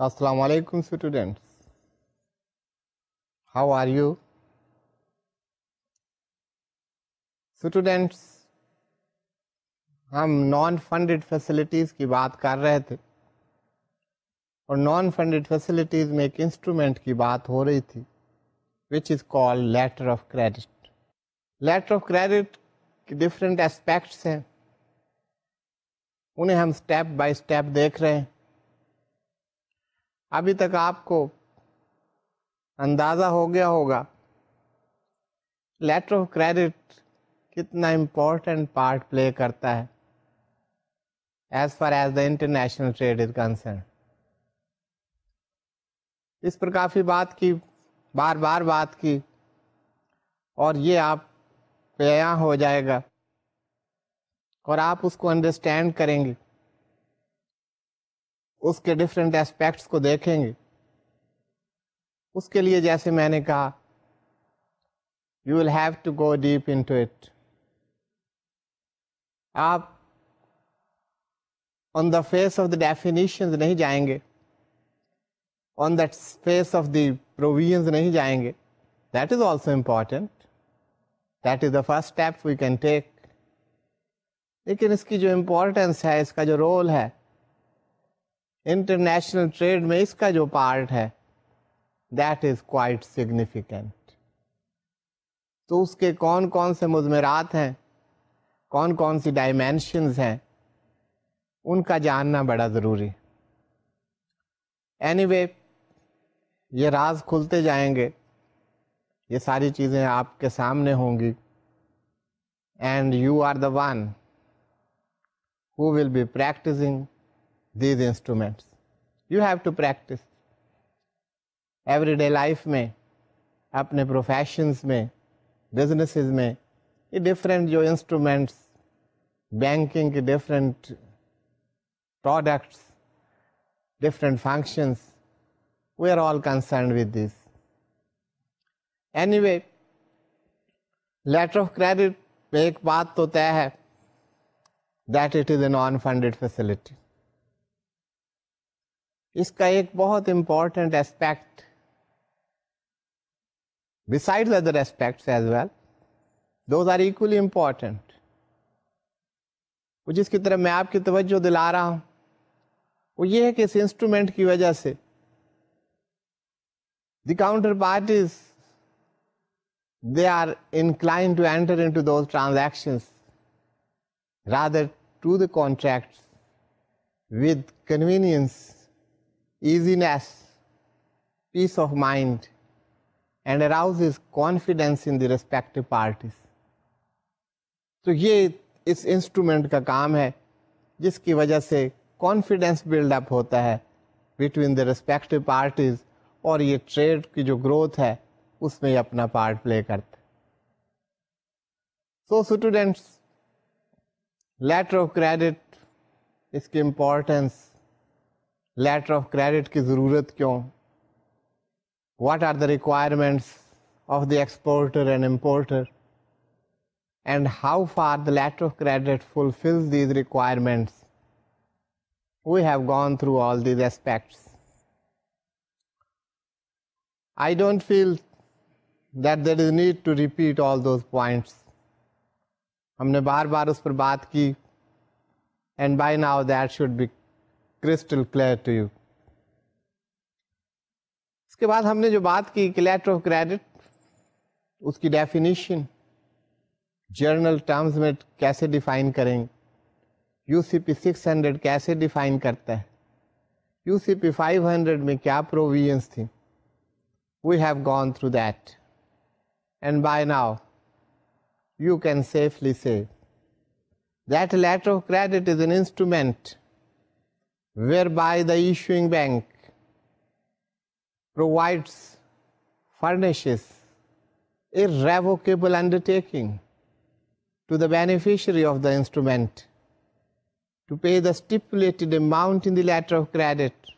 Assalamu alaikum students. How are you? Students, ہم naan funded facilities کی بات کر رہے تھے اور نان فنڈڈ فیسلٹیز میں ایک انسٹرومنٹ کی بات ہو رہی تھی which is called letter of credit. Letter of credit کی ڈفرینٹ اسپیکٹس ہیں, انہیں ہم اسٹیپ بائی اسٹیپ دیکھ رہے ہیں. ابھی تک آپ کو اندازہ ہو گیا ہوگا لیٹر آف کریڈٹ کتنا امپورٹنٹ پارٹ پلے کرتا ہے as far as the international trade is concerned. اس پر کافی بات کی, بار بار بات کی, اور یہ آپ پہ یہاں ہو جائے گا اور آپ اس کو انڈرسٹینڈ کریں گے, اس کے ڈفرینٹ اسپیکٹس کو دیکھیں گے. اس کے لیے جیسے میں نے کہا you will have to go deep into it. آپ on the face of the definitions نہیں جائیں گے, on the face of the provisions نہیں جائیں گے. That is also important, that is the first step we can take. لیکن اس کی جو امپورٹنس ہے, اس کا جو رول ہے انٹرنیشنل ٹریڈ میں, اس کا جو پارٹ ہے دیٹ از کوائٹ سگنیفیکینٹ. تو اس کے کون کون سے مضمرات ہیں, کون کون سی ڈائمینشنز ہیں, ان کا جاننا بڑا ضروری. اینی وے یہ راز کھلتے جائیں گے, یہ ساری چیزیں آپ کے سامنے ہوں گی, and you are the one who will be practicing these instruments. You have to practice. Everyday life میں, اپنے professions میں, businesses میں, یہ different جو instruments, banking کے different products, different functions, we are all concerned with this. Anyway, letter of credit میں ایک بات تو طے ہے that it is a non-funded facility. اس کا ایک بہت important aspect besides other aspects as well, those are equally important, وہ جس کی طرف میں آپ کی توجہ دلا رہا ہوں وہ یہ ہے کہ اس انسٹرومنٹ کی وجہ سے the counterparties they are inclined to enter into those transactions rather to the contracts with convenience, easiness, peace of mind, and arouses confidence in the respective parties. تو یہ اس انسٹرومنٹ کا کام ہے جس کی وجہ سے کانفیڈینس بلڈ اپ ہوتا ہے بٹوین دا ریسپیکٹیو پارٹیز, اور یہ ٹریڈ کی جو گروتھ ہے اس میں یہ اپنا پارٹ پلے کرتا ہے. So students, letter of credit, اس کی امپورٹنس, لیٹر آف کریڈٹ کی ضرورت کیوں, what are the requirements of the exporter and importer, and how far the letter of credit fulfils these requirements. We have gone through all these aspects. I don't feel that there is need to repeat all those points. ہم نے بار بار اس پر بات کی, and by now that should be crystal clear to you. اس کے بعد ہم نے جو بات کی کہ لیٹر آف کریڈٹ, اس کی ڈیفینیشن جرنل ٹرمز میں کیسے ڈیفائن کریں گے, یو سی پی 600 کیسے ڈیفائن کرتا ہے, یو سی پی 500 میں کیا پروویژنس تھی. We have gone through that, and by now you can safely say that letter of credit is an instrument whereby the issuing bank provides, furnishes irrevocable undertaking to the beneficiary of the instrument to pay the stipulated amount in the letter of credit,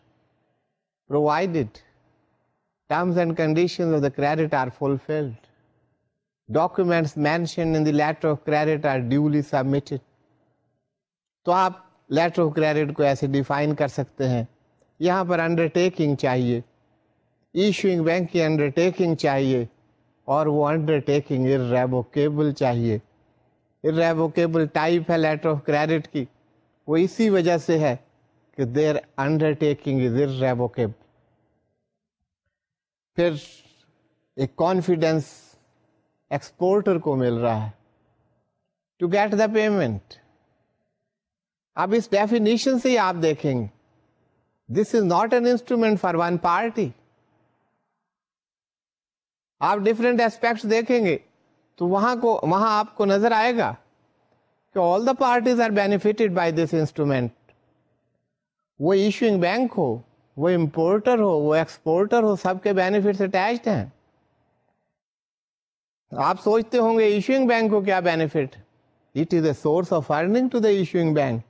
provided terms and conditions of the credit are fulfilled. Documents mentioned in the letter of credit are duly submitted. تو آپ letter of credit کو ایسے define کر سکتے ہیں یہاں پر undertaking چاہیے, issuing bank کی انڈرٹیکنگ چاہیے, اور وہ انڈرٹیکنگ irrevocable چاہیے. irrevocable ٹائپ ہے لیٹر آف کریڈٹ کی, وہ اسی وجہ سے ہے کہ their undertaking is irrevocable. پھر ایک کانفیڈینس ایکسپورٹر کو مل رہا ہے ٹو گیٹ دا پیمنٹ. اب اس ڈیفینیشن سے ہی آپ دیکھیں گے this is not an instrument for one party. آپ ڈفرینٹ ایسپیکٹس دیکھیں گے تو وہاں آپ کو نظر آئے گا کہ all the parties are benefited by this instrument. وہ ایشوئنگ بینک ہو, وہ امپورٹر ہو, وہ ایکسپورٹر ہو, سب کے بینیفٹس اٹیچڈ ہیں. آپ سوچتے ہوں گے ایشوئنگ بینک کو کیا benefit? It is a source of earning to the issuing bank.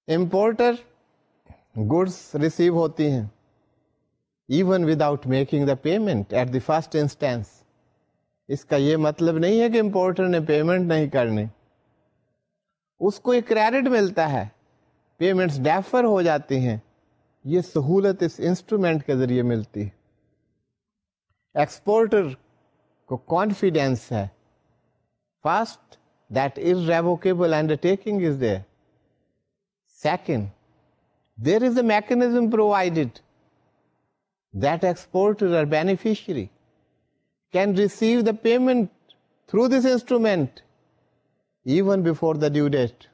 Importer goods receive ہوتی ہیں even without making the payment at the first instance. اس کا یہ مطلب نہیں ہے کہ امپورٹر نے پیمنٹ نہیں کرنی, اس کو ایک کریڈٹ ملتا ہے, پیمنٹس ڈیفر ہو جاتی ہیں. یہ سہولت اس انسٹرومنٹ کے ذریعے ملتی ہے. ایکسپورٹر کو کانفیڈینس ہے first that irrevocable undertaking is there. Second, there is a mechanism provided that exporter or beneficiary can receive the payment through this instrument even before the due date.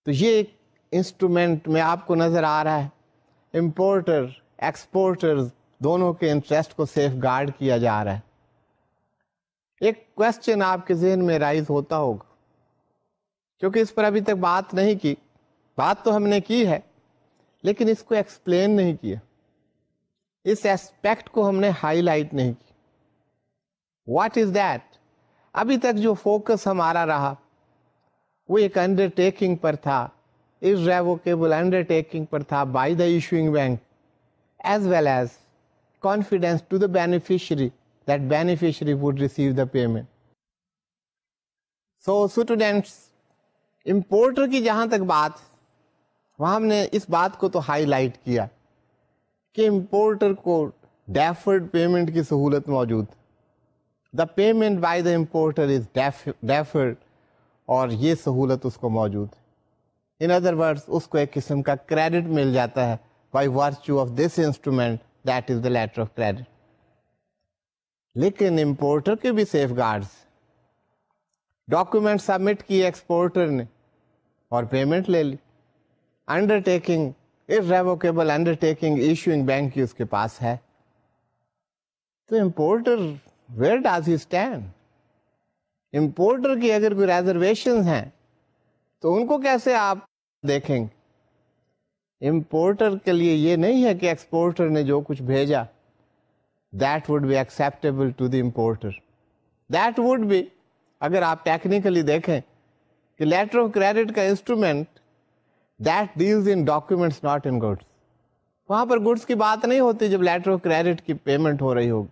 تو یہ ایک instrument میں آپ کو نظر آ رہا ہے امپورٹر ایکسپورٹر دونوں کے انٹرسٹ کو سیف گارڈ کیا جا رہا ہے. ایک کوشچن آپ کے ذہن میں رائز ہوتا ہوگا, کیونکہ اس پر ابھی تک بات نہیں کی, بات تو ہم نے کی ہے لیکن اس کو ایکسپلین نہیں کیا, اس ایسپیکٹ کو ہم نے ہائی لائٹ نہیں کی. What is that? ابھی تک جو فوکس ہمارا رہا وہ ایک انڈرٹیکنگ پر تھا, irrevocable undertaking پر تھا by the issuing bank, as well as confidence to the beneficiary that beneficiary would receive the payment. So students, importer کی جہاں تک بات, وہاں ہم نے اس بات کو تو ہائی لائٹ کیا کہ امپورٹر کو ڈیفرڈ پیمنٹ کی سہولت موجود. The payment by the importer is deferred, اور یہ سہولت اس کو موجود ہے. ان ادر ورڈس اس کو ایک قسم کا کریڈٹ مل جاتا ہے by virtue of this instrument that is the letter of credit. لیکن امپورٹر کے بھی سیف گارڈز, ڈاکومنٹ سبمٹ کیے ایکسپورٹر نے اور پیمنٹ لے لی, undertaking irrevocable undertaking issuing bank کی اس کے پاس ہے. تو importer where does he stand? Importer کی اگر کوئی ریزرویشن ہیں تو ان کو کیسے آپ دیکھیں گے؟ امپورٹر کے لیے یہ نہیں ہے کہ ایکسپورٹر نے جو کچھ بھیجا that would be acceptable to the importer. That would be, اگر آپ ٹیکنیکلی دیکھیں کہ لیٹر آف کریڈٹ کا instrument that deals in documents not in goods, وہاں پر گڈس کی بات نہیں ہوتی جب لیٹر آف کریڈٹ کی پیمنٹ ہو رہی ہوگی.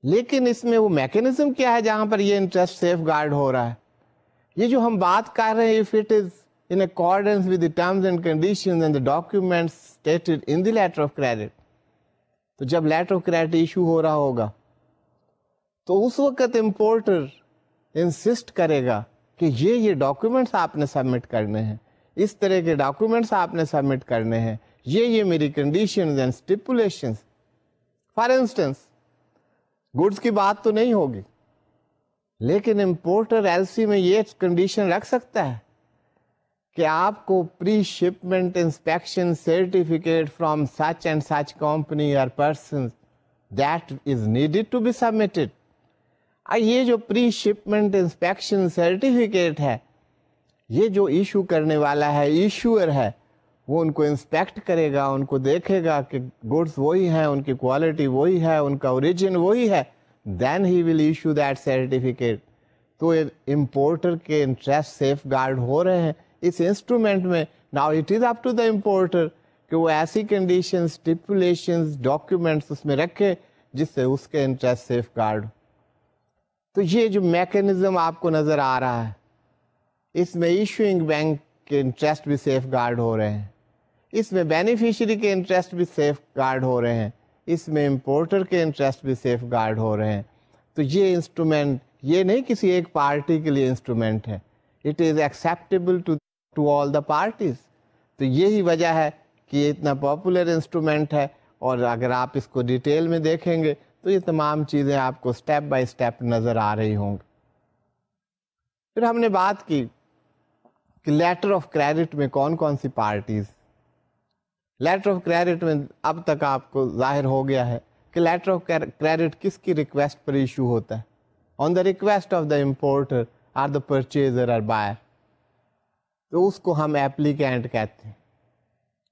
لیکن اس میں وہ میکینزم کیا ہے جہاں پر یہ انٹرسٹ سیف گارڈ ہو رہا ہے؟ یہ جو ہم بات کر رہے ہیں, if it is in accordance with the terms and conditions and the documents stated in the letter of credit, تو جب لیٹر آف کریڈٹ ایشو ہو رہا ہوگا تو اس وقت امپورٹر انسسٹ کرے گا کہ یہ ڈاکومنٹس آپ نے سبمٹ کرنے ہیں, اس طرح کے ڈاکومنٹس آپ نے سبمٹ کرنے ہیں, یہ میری conditions and stipulations. For instance goods کی بات تو نہیں ہوگی, لیکن امپورٹر ایل سی میں یہ کنڈیشن رکھ سکتا ہے کہ آپ کو pre shipment inspection certificate from such and such company اور person that is needed to be submitted. یہ جو پری شپمنٹ انسپیکشن سرٹیفکیٹ ہے, یہ جو ایشو کرنے والا ہے, ایشوئر ہے, وہ ان کو انسپیکٹ کرے گا, ان کو دیکھے گا کہ گڈس وہی ہیں, ان کی کوالٹی وہی ہے, ان کا اوریجن وہی ہے, then he will issue that certificate. تو امپورٹر کے انٹرسٹ سیف گارڈ ہو رہے ہیں اس انسٹرومنٹ میں. Now it is up to the importer کہ وہ ایسی کنڈیشن اسٹیپولیشنز ڈاکیومنٹس اس میں رکھے جس سے اس کے انٹرسٹ سیف گارڈ. تو یہ جو میکینزم آپ کو نظر آ رہا ہے, اس میں ایشوئنگ بینک کے انٹرسٹ بھی سیف گارڈ ہو رہے ہیں, اس میں بینیفیشری کے انٹرسٹ بھی سیف گارڈ ہو رہے ہیں, اس میں امپورٹر کے انٹرسٹ بھی سیف گارڈ ہو رہے ہیں. تو یہ انسٹرومنٹ یہ نہیں کسی ایک پارٹی کے لیے انسٹرومنٹ ہے, it is acceptable to all the parties. تو یہی وجہ ہے کہ یہ اتنا پاپولر انسٹرومنٹ ہے, اور اگر آپ اس کو ڈیٹیل میں دیکھیں گے تو یہ تمام چیزیں آپ کو سٹیپ بائی سٹیپ نظر آ رہی ہوں گی. پھر ہم نے بات کی کہ لیٹر آف کریڈٹ میں کون کون سی پارٹیز. لیٹر آف کریڈٹ میں اب تک آپ کو ظاہر ہو گیا ہے کہ لیٹر آف کریڈٹ کس کی ریکویسٹ پر ایشو ہوتا ہے. On the request of the importer or the purchaser اور بائر, تو اس کو ہم ایپلیکینٹ کہتے ہیں.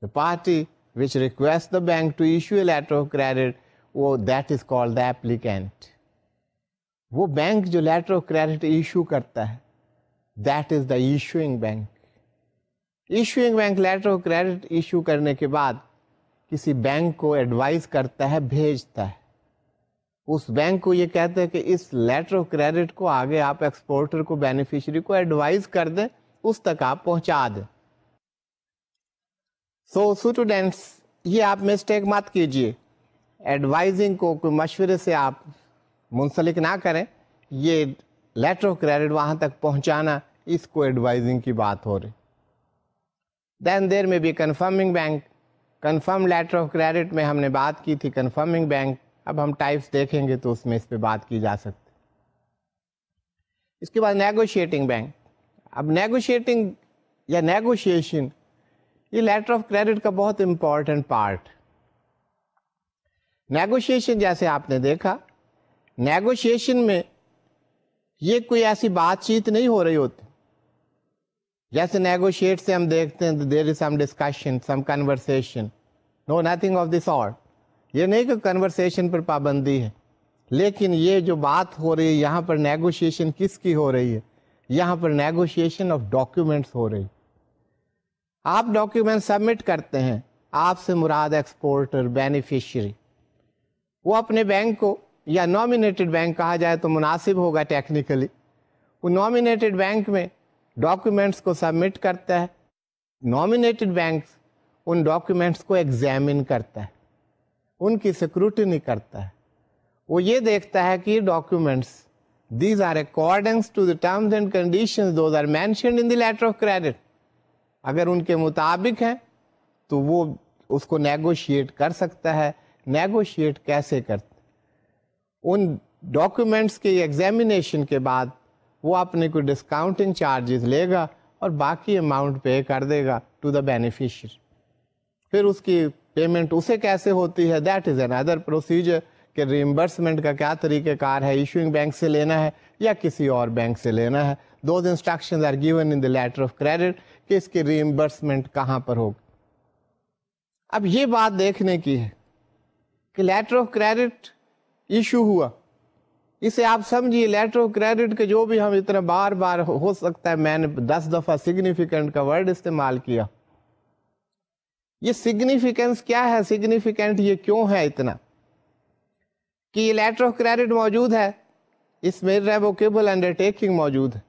The party which requests the bank to issue a letter of credit, وہ that is called the applicant. وہ بینک جو لیٹر آف کریڈٹ ایشو کرتا ہے that is the issuing bank. Issuing bank letter of credit issue کرنے کے بعد کسی bank کو ایڈوائز کرتا ہے, بھیجتا ہے. اس بینک کو یہ کہتا ہے کہ اس لیٹر آف کریڈٹ کو آگے آپ ایکسپورٹر کو, بینیفیشری کو ایڈوائز کر دیں, اس تک آپ پہنچا دیں. سو اسٹوڈینٹس یہ آپ مسٹیک مت کیجیے, ایڈوائزنگ کو کوئی مشورے سے آپ منسلک نہ کریں. یہ لیٹر آف کریڈٹ وہاں تک پہنچانا, اس کو ایڈوائزنگ کی بات ہو رہی. دین دیر میں بھی confirming bank. Confirm letter of credit میں ہم نے بات کی تھی کنفرمنگ بینک, اب ہم ٹائپس دیکھیں گے تو اس میں اس پہ بات کی جا سکتی. اس کے بعد نیگوشیٹنگ بینک. اب نیگوشیٹنگ یا نیگوشیشن یہ لیٹر آف کریڈٹ کا بہت امپورٹنٹ پارٹ. نیگوشیشن جیسے آپ نے دیکھا, نیگوشیشن میں یہ کوئی ایسی بات چیت نہیں ہو رہی ہوتی جیسے نیگوشیٹ سے ہم دیکھتے ہیں there is some discussion, some conversation. No nothing of this sort. یہ نہیں کہ کنورسیشن پر پابندی ہے, لیکن یہ جو بات ہو رہی ہے یہاں پر نیگوشیشن کس کی ہو رہی ہے, یہاں پر نیگوشیشن آف ڈاکیومنٹس ہو رہی. آپ ڈاکیومنٹ سبمٹ کرتے ہیں, آپ سے مراد ایکسپورٹر, بینیفیشری, وہ اپنے بینک کو یا نامینیٹڈ بینک کہا جائے تو مناسب ہوگا ٹیکنیکلی, وہ نامینیٹڈ بینک میں ڈاکیومنٹس کو سبمٹ کرتا ہے. نامینیٹڈ بینک ان ڈاکیومنٹس کو ایگزامن کرتا ہے, ان کی سکروٹنی کرتا ہے. وہ یہ دیکھتا ہے کہ یہ documents these are according to the terms and conditions those are mentioned in the letter of credit. اگر ان کے مطابق ہیں تو وہ اس کو نیگوشیٹ کر سکتا ہے. نیگوشیٹ کیسے کرتا؟ ان ڈاکیومنٹس کے ایگزامینیشن کے بعد وہ اپنے کو ڈسکاؤنٹنگ چارجز لے گا اور باقی اماؤنٹ پے کر دے گا ٹو دا بینیفیشری. پھر اس کی پیمنٹ اسے کیسے ہوتی ہے, دیٹ از اندر پروسیجر کہ ریمبرسمنٹ کا کیا طریقہ کار ہے, ایشوئنگ بینک سے لینا ہے یا کسی اور بینک سے لینا ہے. Those instructions are given in the letter of credit کہ اس کی ریمبرسمنٹ کہاں پر ہوگی. اب یہ بات دیکھنے کی ہے کہ لیٹر آف کریڈٹ ایشو ہوا, اسے آپ سمجھیے لیٹر آف کریڈٹ کے جو بھی ہم اتنا بار بار ہو سکتا ہے میں نے 10 دفعہ سگنیفیکنٹ کا ورڈ استعمال کیا. یہ سگنیفیکنس کیا ہے, سگنیفیکنٹ یہ کیوں ہے اتنا کہ یہ لیٹر آف کریڈٹ موجود ہے, اس میں ریووکیبل انڈر ٹیکنگ موجود ہے,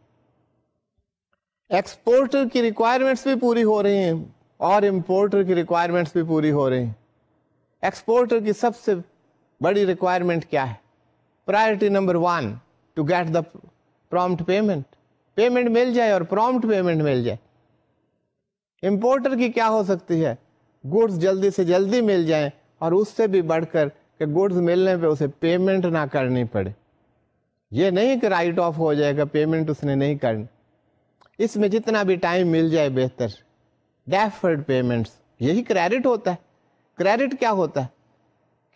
ایکسپورٹر کی ریکوائرمنٹس بھی پوری ہو رہی ہیں اور امپورٹر کی ریکوائرمنٹس بھی پوری ہو رہی ہیں. ایکسپورٹر کی سب سے بڑی ریکوائرمنٹ کیا ہے؟ Priority number 1 to get the prompt payment, payment مل جائے اور پرومپٹ پیمنٹ مل جائے. امپورٹر کی کیا ہو سکتی ہے؟ گڈس جلدی سے جلدی مل جائیں اور اس سے بھی بڑھ کر کہ گڈس ملنے پہ اسے پیمنٹ نہ کرنی پڑے. یہ نہیں کہ رائٹ آف ہو جائے گا, پیمنٹ اس نے نہیں کرنی, اس میں جتنا بھی ٹائم مل جائے بہتر. ڈیفرڈ پیمنٹس یہی کریڈٹ ہوتا ہے. کریڈٹ کیا ہوتا ہے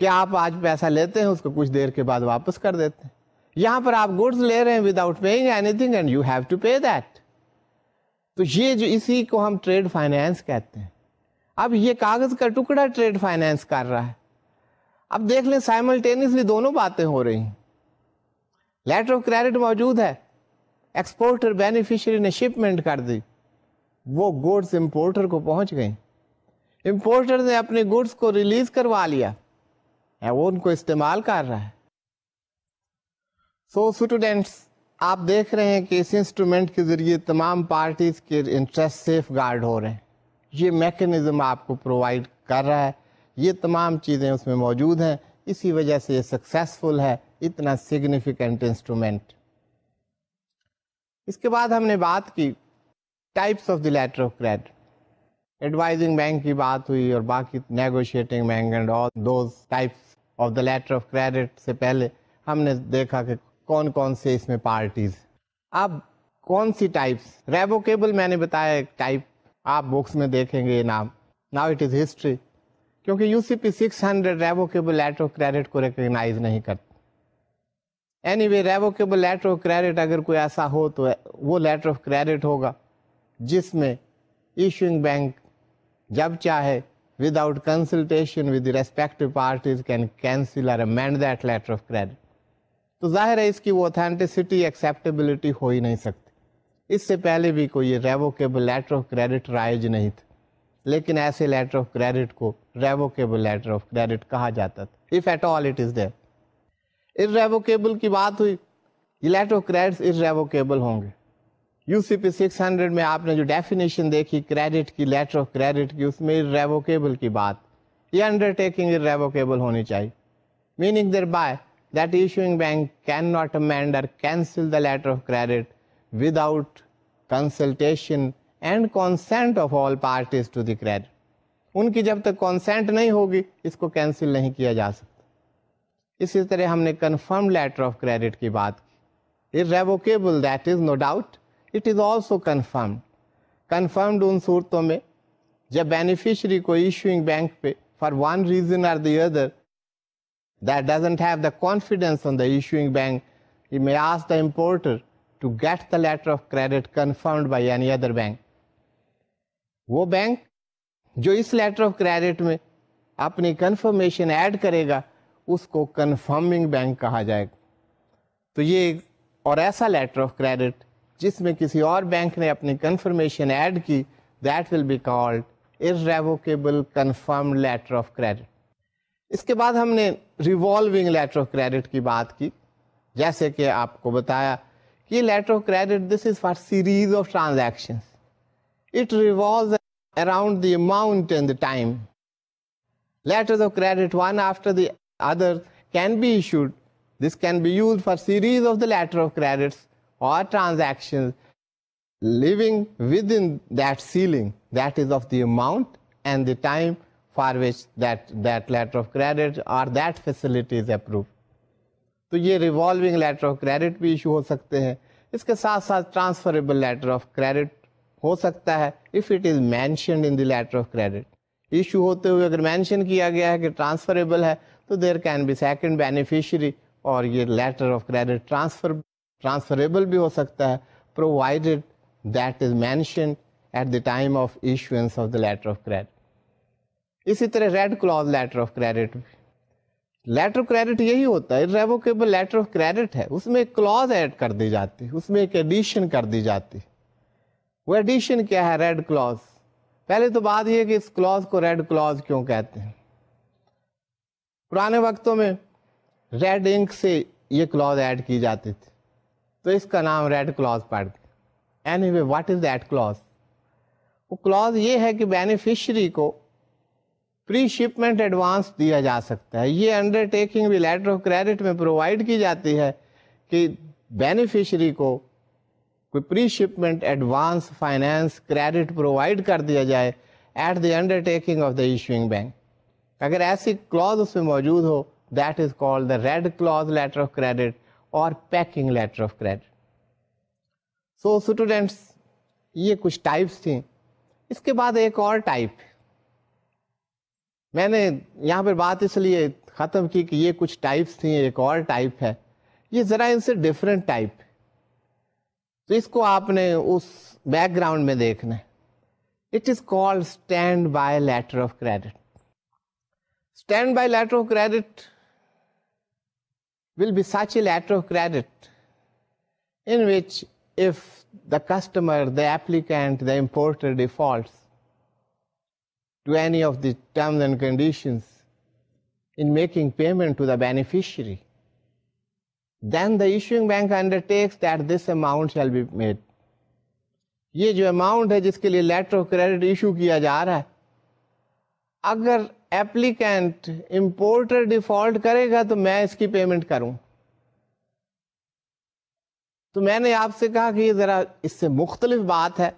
کہ آپ آج پیسہ لیتے ہیں, اس کو کچھ دیر کے بعد واپس کر دیتے ہیں. یہاں پر آپ گڈس لے رہے ہیں without paying anything and you have to pay that. تو یہ جو اسی کو ہم ٹریڈ فائنینس کہتے ہیں. اب یہ کاغذ کا ٹکڑا ٹریڈ فائنینس کر رہا ہے. اب دیکھ لیں سائملٹینیسلی دونوں باتیں ہو رہی ہیں. لیٹر آف کریڈٹ موجود ہے, ایکسپورٹر بینیفیشری نے شپمنٹ کر دی, وہ گڈس امپورٹر کو پہنچ گئی, امپورٹر نے اپنے گڈس کو ریلیز کروا لیا, وہ ان کو استعمال کر رہا ہے. سو اسٹوڈینٹس آپ دیکھ رہے ہیں کہ اس انسٹرومنٹ کے ذریعے تمام پارٹیز کے انٹرسٹ سیف گارڈ ہو رہے ہیں. یہ میکنزم آپ کو پرووائڈ کر رہا ہے. یہ تمام چیزیں اس میں موجود ہیں, اسی وجہ سے یہ سکسیسفل ہے, اتنا سگنیفیکنٹ انسٹرومنٹ. اس کے بعد ہم نے بات کی types of the letter of credit. Advising bank کی بات ہوئی اور باقی negotiating bank and all those types of the letter of credit سے پہلے ہم نے دیکھا کہ کون کون سے اس میں پارٹیز. اب کون سی ٹائپس؟ ریووکیبل میں نے بتایا ایک ٹائپ, آپ بکس میں دیکھیں گے یہ نام. ناؤ اٹ از ہسٹری, کیونکہ U C P 600 revocable letter of credit کو ریکگنائز نہیں کرتا. Anyway revocable letter of credit اگر کوئی ایسا ہو تو وہ لیٹر آف کریڈٹ ہوگا جس میں ایشوئنگ بینک جب چاہے without consultation with respective parties can cancel اور amend that letter of credit. تو ظاہر ہے اس کی وہ اوتھینٹسٹی ایکسیپٹیبلٹی ہو ہی نہیں سکتی. اس سے پہلے بھی کوئی یہ ریووکیبل لیٹر آف کریڈٹ رائج نہیں تھا, لیکن ایسے لیٹر آف کریڈٹ کو ریووکیبل لیٹر آف کریڈٹ کہا جاتا تھا, if at all it is there. Irrevocable کی بات ہوئی, یہ لیٹر آف کریڈٹ ارریووکیبل ہوں گے. یو سی پی 600 میں آپ نے جو ڈیفینیشن دیکھی کریڈٹ کی, لیٹر آف کریڈٹ کی, اس میں ارریووکیبل کی بات, یہ انڈر ٹیکنگ ارریووکیبل ہونی چاہیے. Meaning there by that issuing bank cannot amend or cancel the letter of credit without consultation and consent of all parties to the credit. ان کی جب تک consent نہیں ہوگی اس کو کینسل نہیں کیا جا سکتا. اسی طرح ہم نے confirmed letter of credit کی بات کی. irrevocable that is no doubt, it is also confirmed. confirmed ان صورتوں میں جب بینیفیشری کو ایشوئنگ بینک پہ for one reason or the other that doesn't have the confidence on the issuing bank, he may ask the importer to get the letter of credit confirmed by any other bank. وہ bank جو اس letter of credit میں اپنی confirmation add کرے گا اس کو confirming bank کہا جائے گا. تو یہ اور ایسا لیٹر آف کریڈٹ جس میں کسی اور بینک نے اپنی کنفرمیشن ایڈ کی, that will be called irrevocable confirmed letter of credit. اس کے بعد ہم نے ریوالونگ لیٹر آف کریڈٹ کی بات کی. جیسے کہ آپ کو بتایا کہ letter of credit this is for series of transaction, it revolves around the amount and the time. Letters of credit one after the other can be issued. This can be use for series of the letter of credits اور transaction living within that ceiling, that is of the amount and the time for which that letter of credit or that facility is approved. تو یہ revolving letter of credit بھی issue ہو سکتے ہیں. اس کے ساتھ ساتھ ٹرانسفریبل لیٹر آف کریڈٹ ہو سکتا ہے if it is mentioned in the letter of credit. Issue ہوتے ہوئے اگر مینشن کیا گیا ہے کہ ٹرانسفریبل ہے تو there can be second beneficiary, اور یہ لیٹر آف کریڈٹ ٹرانسفریبل بھی ہو سکتا ہے provided that is mentioned at the time of issuance of the letter of credit. اسی طرح red clause letter of credit, letter of credit یہی ہوتا ہے, ریووکیبل لیٹر آف کریڈٹ ہے, اس میں ایک کلوز ایڈ کر دی جاتی, اس میں ایک ایڈیشن کر دی جاتی. وہ ایڈیشن کیا ہے؟ Red clause. پہلے تو بات یہ کہ اس کلوز کو ریڈ کلوز کیوں کہتے ہیں. پرانے وقتوں میں ریڈ انک سے یہ کلوز ایڈ کی جاتی تھی تو اس کا نام ریڈ کلوز پڑ گیا. Anyway what is that clause? وہ کلوز یہ ہے کہ بینیفیشری کو پری شپمنٹ ایڈوانس دیا جا سکتا ہے. یہ انڈر ٹیکنگ بھی لیٹر آف کریڈٹ میں پرووائڈ کی جاتی ہے کہ بینیفیشری کو کوئی pre shipment advance finance credit provide کر دیا جائے at the undertaking of the issuing bank. اگر ایسی کلوز اس میں موجود ہو that is called the red clause letter of credit اور packing letter of credit. So students یہ کچھ ٹائپس تھیں. اس کے بعد ایک اور ٹائپ, میں نے یہاں پہ بات اس لیے ختم کی کہ یہ کچھ ٹائپس تھیں, ایک اور ٹائپ ہے, یہ ذرا ان سے ڈفرینٹ ٹائپ, تو اس کو آپ نے اس بیک گراؤنڈ میں دیکھنا ہے. It is called standby letter of credit. Standby letter of credit will be such a letter of credit in which if the customer, the applicant, the importer defaults to any of the terms and conditions in making payment to the beneficiary, then the issuing bank undertakes that this amount shall be made. یہ جو amount ہے جس کے لیے letter of credit issue کیا جا رہا ہے، اگر ایپلیکینٹ امپورٹر ڈیفالٹ کرے گا تو میں اس کی پیمنٹ کروں. تو میں نے آپ سے کہا کہ یہ ذرا اس سے مختلف بات ہے،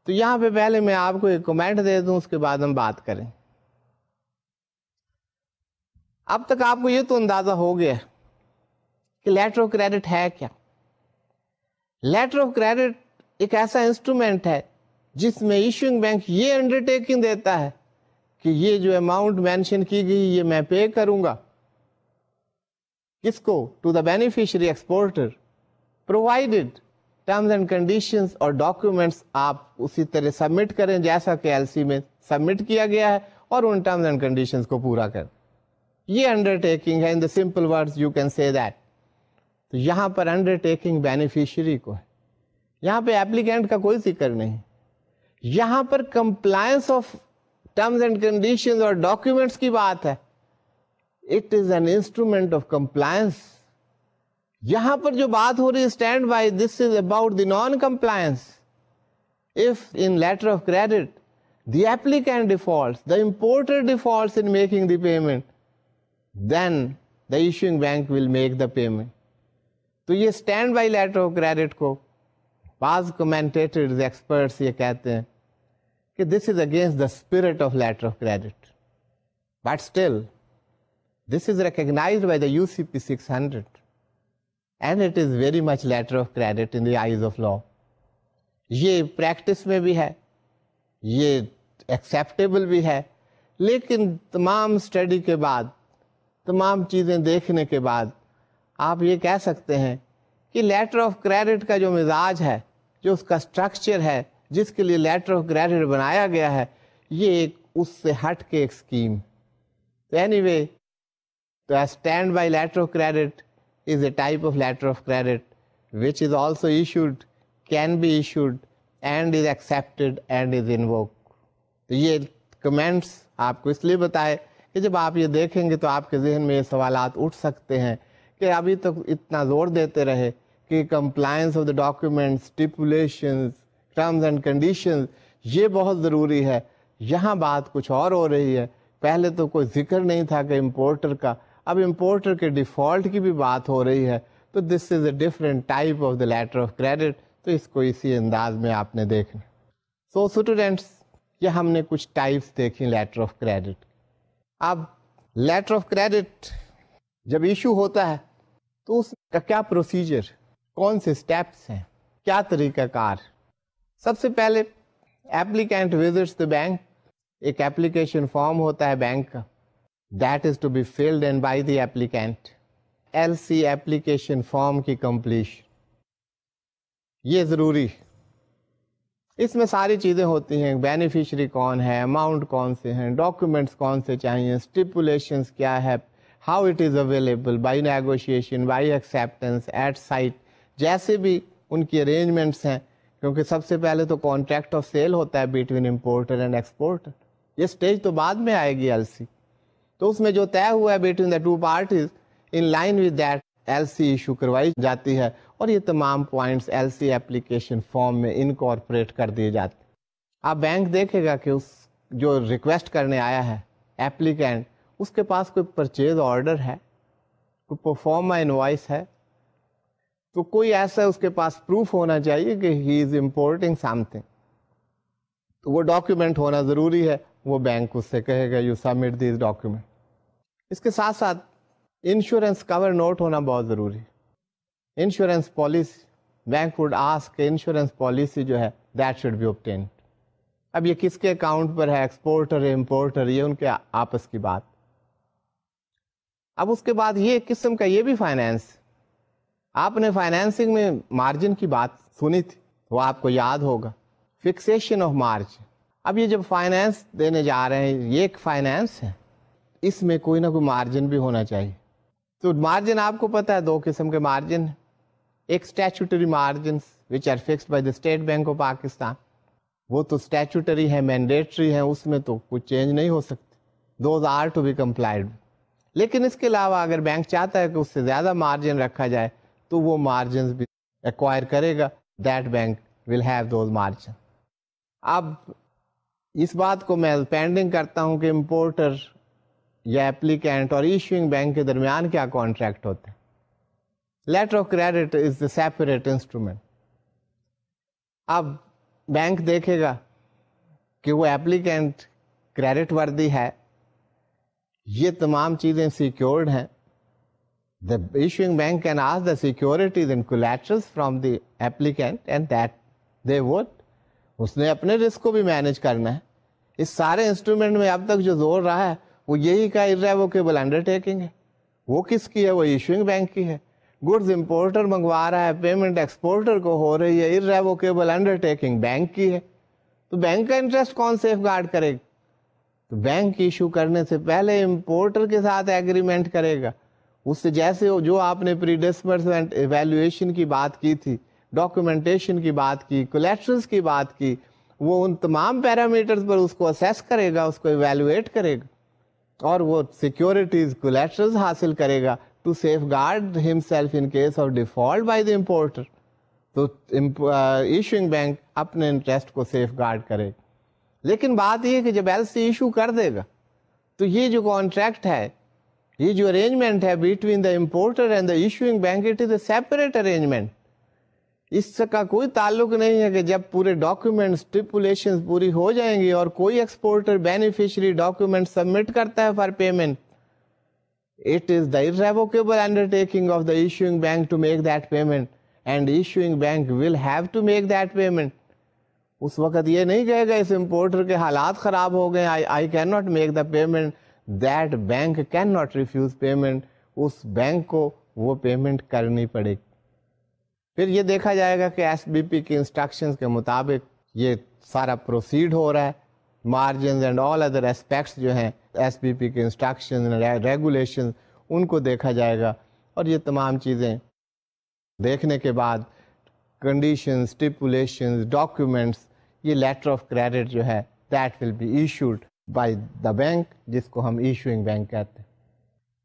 تو یہاں پہ پہلے میں آپ کو ایک کمنٹ دے دوں، اس کے بعد ہم بات کریں. اب تک آپ کو یہ تو اندازہ ہو گیا کہ لیٹر آف کریڈٹ ہے کیا. لیٹر آف کریڈٹ ایک ایسا انسٹرومنٹ ہے جس میں ایشوئنگ بینک یہ انڈرٹیکنگ دیتا ہے کہ یہ جو اماؤنٹ مینشن کی گئی یہ میں پے کروں گا. کس کو؟ To the beneficiary exporter, provided terms and conditions اور ڈاکیومنٹس آپ اسی طرح سبمٹ کریں جیسا کہ ایل سی میں سبمٹ کیا گیا ہے، اور ان ٹرمز اینڈ کنڈیشنز کو پورا کریں. یہ انڈرٹیکنگ ہے. In the simple words you can say that. تو یہاں پر انڈرٹیکنگ بینیفیشری کو ہے، یہاں پہ ایپلیکینٹ کا کوئی ذکر نہیں. یہاں پر compliance of terms and conditions اور ڈاکیومنٹس کی بات ہے. It is an instrument of compliance. یہاں پر جو بات ہو رہی ہے standby, this is about the non compliance. If in letter of credit the applicant defaults, the importer defaults in making the payment, then the issuing bank will make the payment. تو یہ standby letter of credit کو بعض commentators experts یہ کہتے ہیں کہ this is against the spirit of letter of credit, but still this is recognised by the UCP 600 and it is very much letter of credit in the eyes of law. یہ practice میں بھی ہے، یہ acceptable بھی ہے، لیکن تمام study کے بعد، تمام چیزیں دیکھنے کے بعد آپ یہ کہہ سکتے ہیں کہ لیٹر آف کریڈٹ کا جو مزاج ہے، جو اس کا اسٹرکچر ہے، جس کے لیے لیٹر آف کریڈٹ بنایا گیا ہے، یہ ایک اس سے ہٹ کے ایک اسکیم. تو اینی وے، تو standby letter of credit is a type of letter of credit which is also issued, can be issued and is accepted and is invoked. تو یہ کمنٹس آپ کو اس لیے بتائے کہ جب آپ یہ دیکھیں گے تو آپ کے ذہن میں یہ سوالات اٹھ سکتے ہیں کہ ابھی تک اتنا زور دیتے رہے کہ compliance of the document, stipulations, terms and conditions یہ بہت ضروری ہے. یہاں بات کچھ اور ہو رہی ہے. پہلے تو کوئی ذکر نہیں تھا کہ امپورٹر کا، اب امپورٹر کے ڈیفالٹ کی بھی بات ہو رہی ہے. تو this is a different type of the letter of credit. تو اس کو اسی انداز میں آپ نے دیکھنا. سو اسٹوڈینٹس، یہ ہم نے کچھ ٹائپس دیکھی لیٹر آف کریڈٹ. اب لیٹر آف کریڈٹ جب ایشو ہوتا ہے تو اس کا کیا پروسیجر، کون سے اسٹیپس ہیں، کیا طریقہ کار. سب سے پہلے ایپلیکینٹ وزٹس دا بینک. ایک ایپلیکیشن فارم ہوتا ہے بینک کا، that is to be filled in by the applicant. LC application form کی completion یہ ضروری. اس میں ساری چیزیں ہوتی ہیں، بینیفیشری کون ہے، اماؤنٹ کون سے ہیں، ڈاکومنٹس کون سے چاہیے، اسٹیپولیشنس کیا ہے، how it is available by negotiation, by acceptance, at sight, جیسے بھی ان کی ارینجمنٹس ہیں. کیونکہ سب سے پہلے تو کانٹریکٹ آف سیل ہوتا ہے بٹوین امپورٹر اینڈ ایکسپورٹر. یہ اسٹیج تو بعد میں آئے گی LC. تو اس میں جو طے ہوا ہے between the two parties, in line with that LC issue کروائی جاتی ہے، اور یہ تمام پوائنٹس LC ایپلیکیشن فارم میں انکارپوریٹ کر دیے جاتے ہیں. اب بینک دیکھے گا کہ اس جو ریکویسٹ کرنے آیا ہے ایپلیکینٹ، اس کے پاس کوئی پرچیز آرڈر ہے، کوئی پرفارما انوائس ہے، تو کوئی ایسا اس کے پاس پروف ہونا چاہیے کہ ہی از امپورٹنگ سم تھنگ. تو وہ ڈاکیومنٹ ہونا ضروری ہے. وہ بینک اس سے کہے گا یو سبمٹ دیز ڈاکیومنٹ. اس کے ساتھ ساتھ انشورنس کور نوٹ ہونا بہت ضروری. Insurance policy, bank would ask کہ انشورنس پالیسی جو ہے دیٹ شوڈ بی اوبٹینڈ. اب یہ کس کے اکاؤنٹ پر ہے، ایکسپورٹر ہے، امپورٹر، یہ ان کے آپس کی بات. اب اس کے بعد یہ قسم کا یہ بھی فائنینس. آپ نے فائنینسنگ میں مارجن کی بات سنی تھی، وہ آپ کو یاد ہوگا، فکسیشن آف مارجن. اب یہ جب فائنینس دینے جا رہے ہیں، یہ ایک فائنینس ہے، اس میں کوئی نہ کوئی مارجن بھی ہونا چاہیے. تو مارجن آپ کو پتا ہے دو قسم کے مارجن ہیں. ایک statutory margins which are fixed by the State Bank of Pakistan, وہ تو اسٹیچوٹری ہے، مینڈیٹری ہے، اس میں تو کچھ چینج نہیں ہو سکتی. Those are to be complied. لیکن اس کے علاوہ اگر بینک چاہتا ہے کہ اس سے زیادہ مارجن رکھا جائے تو وہ مارجنس بھی ایکوائر کرے گا. That bank will have those margin. اب اس بات کو میں پینڈنگ کرتا ہوں کہ امپورٹر یا اپلیکینٹ اور ایشوئنگ بینک کے درمیان کیا کانٹریکٹ ہوتے ہیں. Letter of credit is the separate instrument. اب بینک دیکھے گا کہ وہ ایپلیکینٹ کریڈٹ وردی ہے, یہ تمام چیزیں سیکیورڈ ہیں. The issuing bank can ask the securities and collaterals from the applicant and that they would. اس نے اپنے رسک کو بھی مینج کرنا ہے. اس سارے انسٹرومنٹ میں اب تک جو زور رہا ہے وہ یہی کا irrevocable undertaking ہے. وہ کس کی ہے؟ وہ ایشوئنگ بینک کی ہے. گڈز امپورٹر منگوا رہا ہے, پیمنٹ ایکسپورٹر کو ہو رہی ہے, irrevocable undertaking بینک کی ہے. تو بینک کا انٹرسٹ کون سیف گارڈ کرے گا؟ تو بینک ایشو کرنے سے پہلے امپورٹر کے ساتھ ایگریمنٹ کرے گا. اس سے جیسے جو آپ نے پری ڈسبرسمنٹ ایویلویشن کی بات کی تھی, ڈاکومنٹیشن کی بات کی, کولیٹرلس کی بات کی, وہ ان تمام پیرامیٹرز پر اس کو اسیس کرے گا, اس کو ایویلویٹ کرے گا اور وہ سیکیورٹیز کولیٹرلز حاصل کرے گا to safeguard himself in case of default by the importer. تو ایشوئنگ بینک اپنے انٹرسٹ کو سیف گارڈ کرے گا. لیکن بات یہ کہ جب ایل سی ایشو کر دے گا تو یہ جو کانٹریکٹ ہے, یہ جو ارینجمنٹ ہے between the importer and the issuing bank, it is a separate arrangement. اس کا کوئی تعلق نہیں ہے کہ جب پورے ڈاکومنٹ اسٹیپولیشن پوری ہو جائیں گی اور کوئی ایکسپورٹر بینیفیشری ڈاکومنٹ سبمٹ کرتا ہے for payment, it is the irrevocable undertaking of the issuing bank to make that payment and issuing bank will have to make that payment. اس وقت یہ نہیں کہے گا اس امپورٹر کے حالات خراب ہو گئے, I cannot make the payment. That bank cannot refuse payment. Us bank کو وہ پیمنٹ کرنی پڑے گی. پھر یہ دیکھا جائے گا کہ ایس بی پی کی انسٹرکشنز کے مطابق یہ سارا پروسیڈ ہو رہا ہے. Margins and all other aspects جو ہیں ایس بی پی کے انسٹرکشن ریگولیشن, ان کو دیکھا جائے گا. اور یہ تمام چیزیں دیکھنے کے بعد کنڈیشن, اسٹیپولیشنز, ڈاکیومنٹس, یہ لیٹر آف کریڈٹ جو ہے that will be issued by the bank, جس کو ہم ایشوئنگ بینک کہتے ہیں.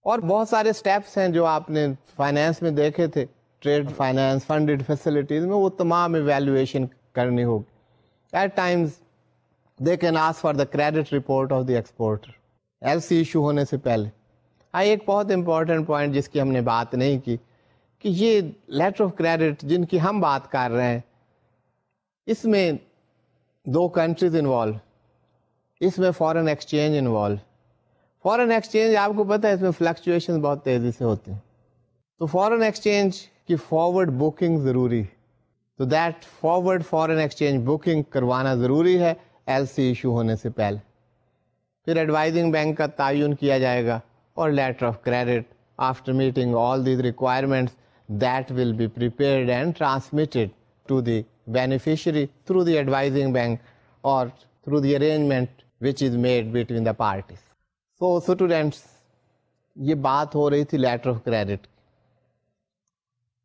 اور بہت سارے اسٹیپس ہیں جو آپ نے فائنینس میں دیکھے تھے, ٹریڈ فائنینس, فنڈڈ فیسلٹیز میں, وہ تمام ایویلویشن کرنی ہوگی. At times they can ask for the credit report of the exporter L C issue ہونے سے پہلے. ایک بہت امپورٹنٹ پوائنٹ جس کی ہم نے بات نہیں کی کہ یہ لیٹر آف کریڈٹ جن کی ہم بات کر رہے ہیں, اس میں دو کنٹریز انوالو, اس میں foreign exchange involve. Foreign exchange آپ کو پتہ ہے اس میں فلکچویشن بہت تیزی سے ہوتی ہیں, تو فارن ایکسچینج کی فارورڈ بکنگ ضروری, تو that forward foreign exchange booking کروانا ضروری ہے ایل سی ایشو ہونے سے پہلے. پھر ایڈوائزنگ بینک کا تعین کیا جائے گا اور letter of credit after meeting all these requirements that will be prepared and transmitted to the beneficiary through the advising bank اور through the arrangement which is made between the parties. So students, یہ بات ہو رہی تھی letter of credit کی,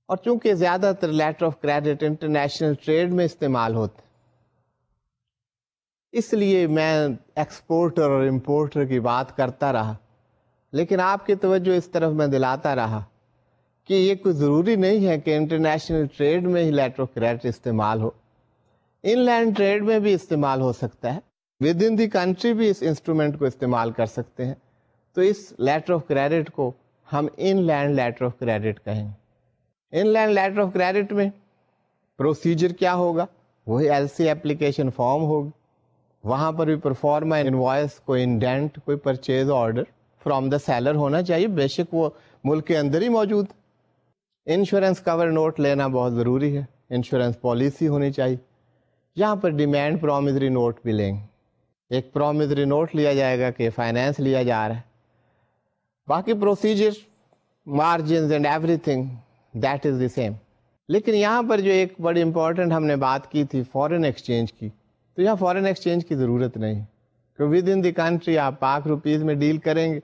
اور چونکہ زیادہ تر letter of credit international trade میں استعمال ہوتے, اس لیے میں ایکسپورٹر اور امپورٹر کی بات کرتا رہا, لیکن آپ کی توجہ اس طرف میں دلاتا رہا کہ یہ کوئی ضروری نہیں ہے کہ انٹرنیشنل ٹریڈ میں ہی لیٹر آف کریڈٹ استعمال ہو, ان لینڈ ٹریڈ میں بھی استعمال ہو سکتا ہے, ود ان دی کنٹری بھی اس انسٹرومنٹ کو استعمال کر سکتے ہیں. تو اس لیٹر آف کریڈٹ کو ہم ان لینڈ لیٹر آف کریڈٹ کہیں گے. ان لینڈ لیٹر آف کریڈٹ میں پروسیجر کیا ہوگا؟ وہی ایل سی اپلیکیشن فارم ہوگی, وہاں پر بھی پرفارما انوائس, کوئی انڈینٹ, کوئی purchase order from the seller ہونا چاہیے, بے شک وہ ملک کے اندر ہی موجود. انشورنس کور نوٹ لینا بہت ضروری ہے, انشورنس پالیسی ہونی چاہیے. یہاں پر ڈیمانڈ پرومزری نوٹ بھی لیں گے, ایک پرومزری نوٹ لیا جائے گا کہ فائنینس لیا جا رہا ہے. باقی procedure, margins and every thing that is the same. لیکن یہاں پر جو ایک بڑی امپورٹنٹ ہم نے بات کی تھی فارن ایکسچینج کی, تو یہاں فارن ایکسچینج کی ضرورت نہیں, کہ ود ان دی کنٹری آپ پاک روپیز میں ڈیل کریں گے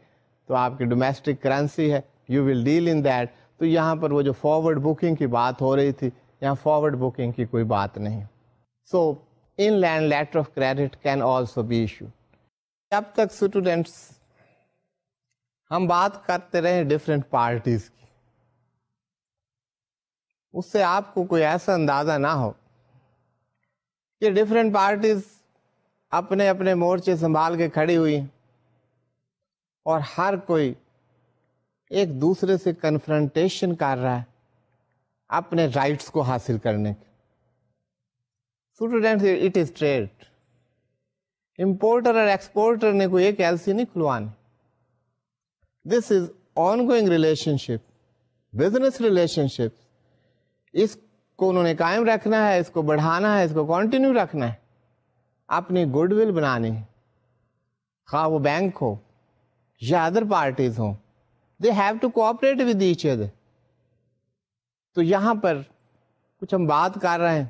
تو آپ کی ڈومیسٹک کرنسی ہے, you will deal in that. تو یہاں پر وہ جو فارورڈ بکنگ کی بات ہو رہی تھی, یہاں فارورڈ بکنگ کی کوئی بات نہیں. سو inland letter of credit can also be issued. اب تک اسٹوڈینٹس ہم بات کرتے رہے ڈفرینٹ پارٹیز کی, اس سے آپ کو کوئی ایسا اندازہ نہ ہو کہ ڈفرینٹ پارٹیز اپنے اپنے مورچے سنبھال کے کھڑی ہوئی اور ہر کوئی ایک دوسرے سے کنفرنٹیشن کر رہا ہے اپنے رائٹس کو حاصل کرنے کے. Students it is trade. Importer اور ایکسپورٹر نے کوئی ایک ایلسی نہیں کھلوانی. This is ongoing relationship, business relationship. اس کو انہوں نے قائم رکھنا ہے, اس کو بڑھانا ہے, اس کو کنٹینیو رکھنا ہے, اپنی گڈ ول بنانی ہے. خواہ وہ بینک ہو یا ادر پارٹیز ہوں, they have to cooperate with each other. تو یہاں پر کچھ ہم بات کر رہے ہیں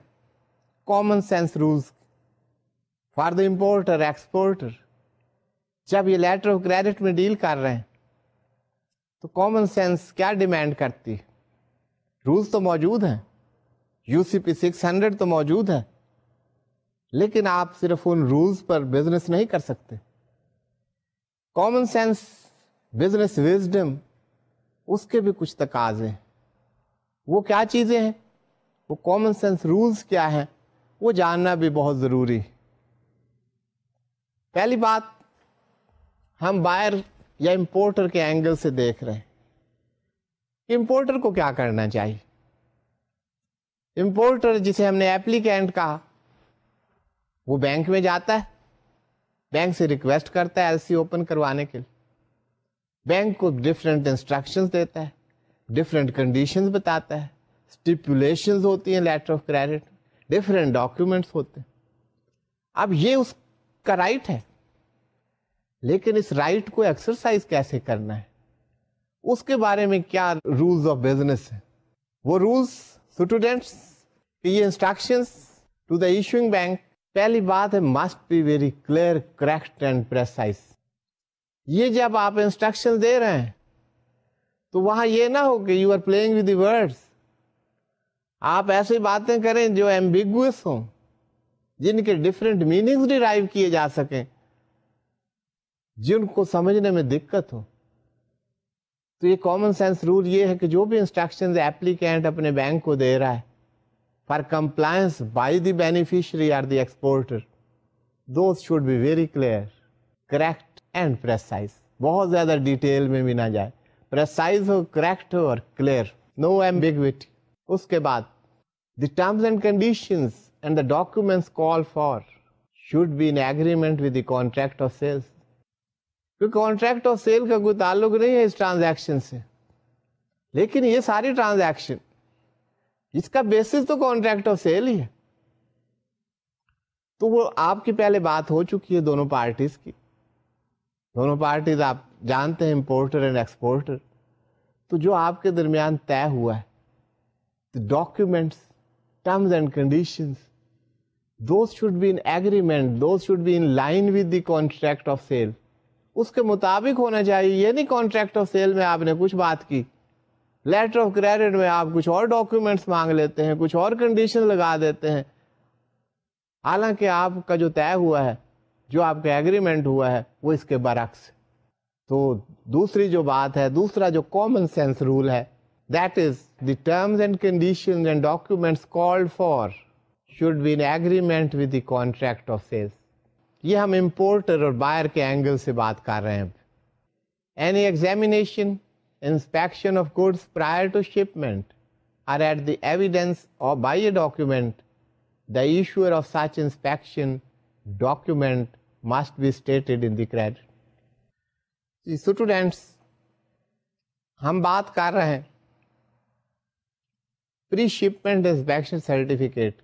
common sense rules for the importer exporter. جب یہ لیٹر آف کریڈٹ میں ڈیل کر رہے ہیں تو کامن سینس کیا ڈیمانڈ کرتی ہے؟ رولز تو موجود ہیں, UCP 600 تو موجود ہے, لیکن آپ صرف ان رولز پر بزنس نہیں کر سکتے. کامن سینس, بزنس وزڈم, اس کے بھی کچھ تقاضے ہیں. وہ کیا چیزیں ہیں, وہ کامن سینس رولز کیا ہیں, وہ جاننا بھی بہت ضروری ہے. پہلی بات, ہم بائر یا امپورٹر کے اینگل سے دیکھ رہے ہیں کہ امپورٹر کو کیا کرنا چاہیے. امپورٹر جسے ہم نے ایپلیکینٹ کہا, وہ بینک میں جاتا ہے, بینک سے ریکویسٹ کرتا ہے ایل سی اوپن کروانے کے لیے. بینک کو ڈفرینٹ انسٹرکشنز دیتا ہے, ڈفرینٹ کنڈیشنز بتاتا ہے, اسٹیپولیشنز ہوتی ہیں letter of credit, different documents ہوتے ہیں. اب یہ اس کا رائٹ ہے, لیکن اس رائٹ کو ایکسرسائز کیسے کرنا ہے, اس کے بارے میں کیا رولز آف بزنس ہیں. وہ رولز اسٹوڈینٹس کہ یہ instructions to the issuing bank, پہلی بات ہے must be very clear, correct and precise. یہ جب آپ انسٹرکشن دے رہے ہیں تو وہاں یہ نہ ہو کہ you are playing with the words. آپ ایسی باتیں کریں جو ایمبیگوس ہوں, جن کے ڈفرینٹ میننگز ڈرائیو کیے جا سکیں, جن کو سمجھنے میں دقت ہو. تو یہ کامن سینس رول یہ ہے کہ جو بھی انسٹرکشنز ایپلیکینٹ اپنے بینک کو دے رہا ہے for compliance by the beneficiary اور the exporter, those should be very clear, correct and precise. بہت زیادہ ڈیٹیل میں بھی نہ جائے, پریسائز ہو, کریکٹ ہو اور کلیئر, نو ایمبیگوٹی. اس کے بعد the terms and conditions and the documents call for should be in agreement with the contract of sales. کیونکہ کانٹریکٹ آف سیل کا کوئی تعلق نہیں ہے اس ٹرانزیکشن سے, لیکن یہ ساری ٹرانزیکشن اس کا بیسس تو کانٹریکٹ آف سیل ہی ہے. تو وہ آپ کی پہلے بات ہو چکی ہے دونوں پارٹیز کی. دونوں پارٹیز آپ جانتے ہیں امپورٹر اینڈ ایکسپورٹر. تو جو آپ کے درمیان طے ہوا ہے, documents, terms and conditions, those should be in agreement, those should be in line with the contract of sale. اس کے مطابق ہونا چاہیے. یہ نہیں کانٹریکٹ آف سیل میں آپ نے کچھ بات کی, لیٹر آف کریڈٹ میں آپ کچھ اور ڈاکیومنٹس مانگ لیتے ہیں, کچھ اور کنڈیشن لگا دیتے ہیں, حالانکہ آپ کا جو طے ہوا ہے, جو آپ کا ایگریمنٹ ہوا ہے, وہ اس کے برعکس. تو دوسری جو بات ہے, دوسرا جو کامن سینس رول ہے, that is the terms and conditions and documents called for should be in agreement with the contract of sales. یہ ہم امپورٹر اور بائر کے اینگل سے بات کر رہے ہیں. Any examination, inspection of goods prior to shipment or at the evidence or by a document, the issuer of such inspection document must be stated in the credit. Students, ہم بات کر رہے ہیں پری شپمنٹ انسپیکشن سرٹیفکیٹ.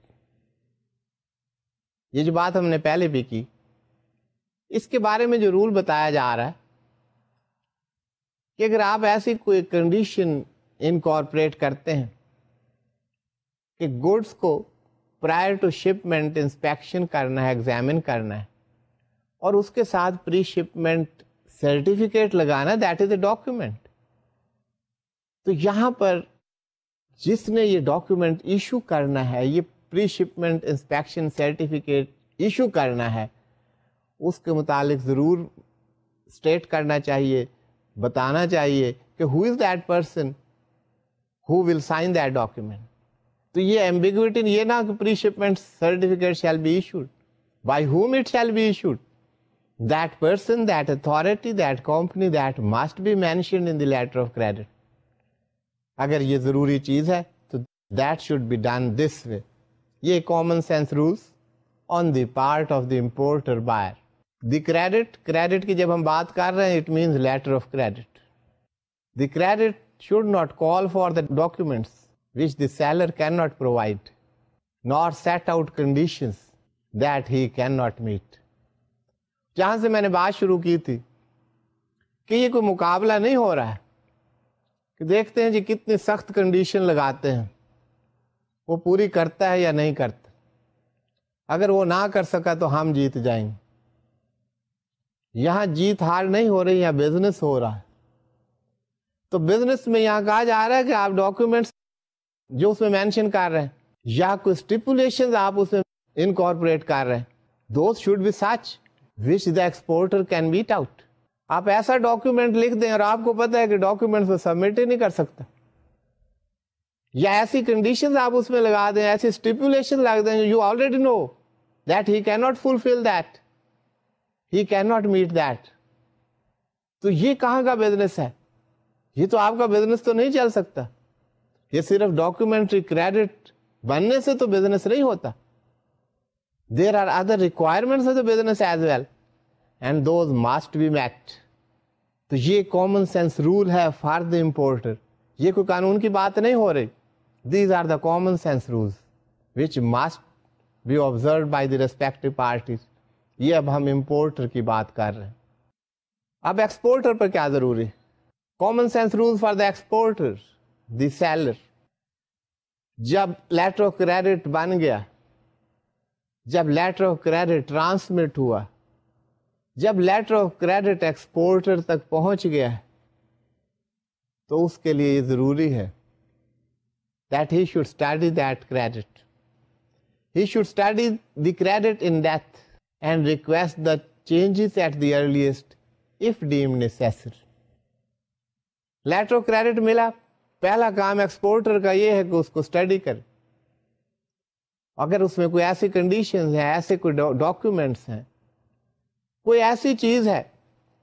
یہ جو بات ہم نے پہلے بھی کی, اس کے بارے میں جو رول بتایا جا رہا ہے کہ اگر آپ ایسی کوئی کنڈیشن انکارپوریٹ کرتے ہیں کہ گڈس کو پرائر ٹو شپمنٹ انسپیکشن کرنا ہے, ایگزامن کرنا ہے, اور اس کے ساتھ پری شپمنٹ سرٹیفکیٹ لگانا, دیٹ از اے ڈاکیومنٹ. تو یہاں پر جس نے یہ ڈاکیومنٹ ایشو کرنا ہے, یہ pre shipment inspection certificate issue کرنا ہے, اس کے متعلق ضرور اسٹیٹ کرنا چاہیے, بتانا چاہیے کہ who is that person who will sign that document. تو تو یہ ایمبیگوٹی یہ نہ کہ pre shipment certificate shall be issued, by whom it shall be issued, that person, that authority, that company, that must be mentioned in the letter of credit. اگر یہ ضروری چیز ہے تو that should be done this way. یہ common sense rules on the part of the importer buyer. The credit کی جب ہم بات کر رہے ہیں, it means letter of credit. The credit should not call for the documents which the seller cannot provide, nor set out conditions that he cannot meet. جہاں سے میں نے بات شروع کی تھی کہ یہ کوئی مقابلہ نہیں ہو رہا ہے کہ دیکھتے ہیں جی کتنی سخت کنڈیشن لگاتے ہیں, وہ پوری کرتا ہے یا نہیں کرتا. اگر وہ نہ کر سکا تو ہم جیت جائیں گے. یہاں جیت ہار نہیں ہو رہی, یہاں بزنس ہو رہا ہے. تو بزنس میں یہاں کہا جا رہا ہے کہ آپ ڈاکومنٹس جو اس میں مینشن کر رہے ہیں یا کوئی اسٹیپولیشن آپ اس میں انکارپوریٹ کر رہے ہیں, those should be such which the exporter can meet out. آپ ایسا ڈاکومنٹ لکھ دیں اور آپ کو پتا ہے کہ ڈاکومنٹ سبمٹ ہی نہیں کر سکتا, یا ایسی کنڈیشن آپ اس میں لگا دیں, ایسی اسٹیپولیشن لگا دیں, you already know that he can not fulfil that, he can not meet that. تو یہ کہاں کا بزنس ہے؟ یہ تو آپ کا بزنس تو نہیں چل سکتا. یہ صرف ڈاکومنٹری کریڈٹ بننے سے تو بزنس نہیں ہوتا. There are other requirements of the business as well and those must be met. تو یہ کامن سینس رول ہے فار دا امپورٹر. یہ کوئی قانون کی بات نہیں ہو رہی. These are the common sense rules which must be observed by the respective parties. یہ اب ہم امپورٹر کی بات کر رہے ہیں. اب ایکسپورٹر پر کیا ضروری ہے؟ Common sense rule for the exporter, the seller. جب لیٹر آف کریڈٹ بن گیا, جب لیٹر آف کریڈٹ ٹرانسمٹ ہوا, جب لیٹر آف کریڈٹ ایکسپورٹر تک پہنچ گیا, تو اس کے لیے یہ ضروری ہے that he should study that credit. He should study the credit in depth and request the changes at the earliest if deemed necessary. Letter of credit ملا, پہلا کام ایکسپورٹر کا یہ ہے کہ اس کو اسٹڈی کرے. اگر اس میں کوئی ایسی کنڈیشنز ہیں, ایسے کوئی ڈاکیومنٹس ہیں, کوئی ایسی چیز ہے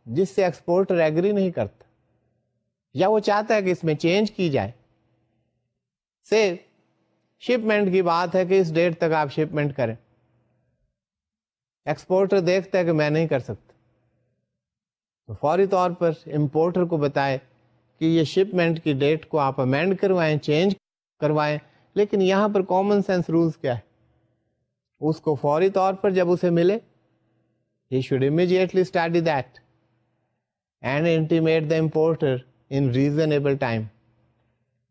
جس سے ایکسپورٹر ایگری نہیں کرتا یا وہ چاہتا ہے کہ اس میں چینج کی جائے, سے شپمنٹ کی بات ہے کہ اس ڈیٹ تک آپ شپمنٹ کریں, ایکسپورٹر دیکھتا ہے کہ میں نہیں کر سکتا, تو فوری طور پر امپورٹر کو بتائے کہ یہ شپمنٹ کی ڈیٹ کو آپ امینڈ کروائیں, چینج کروائیں. لیکن یہاں پر کامن سینس رولز کیا ہے؟ اس کو فوری طور پر جب اسے ملے, he should immediately study that and intimate the importer in reasonable time.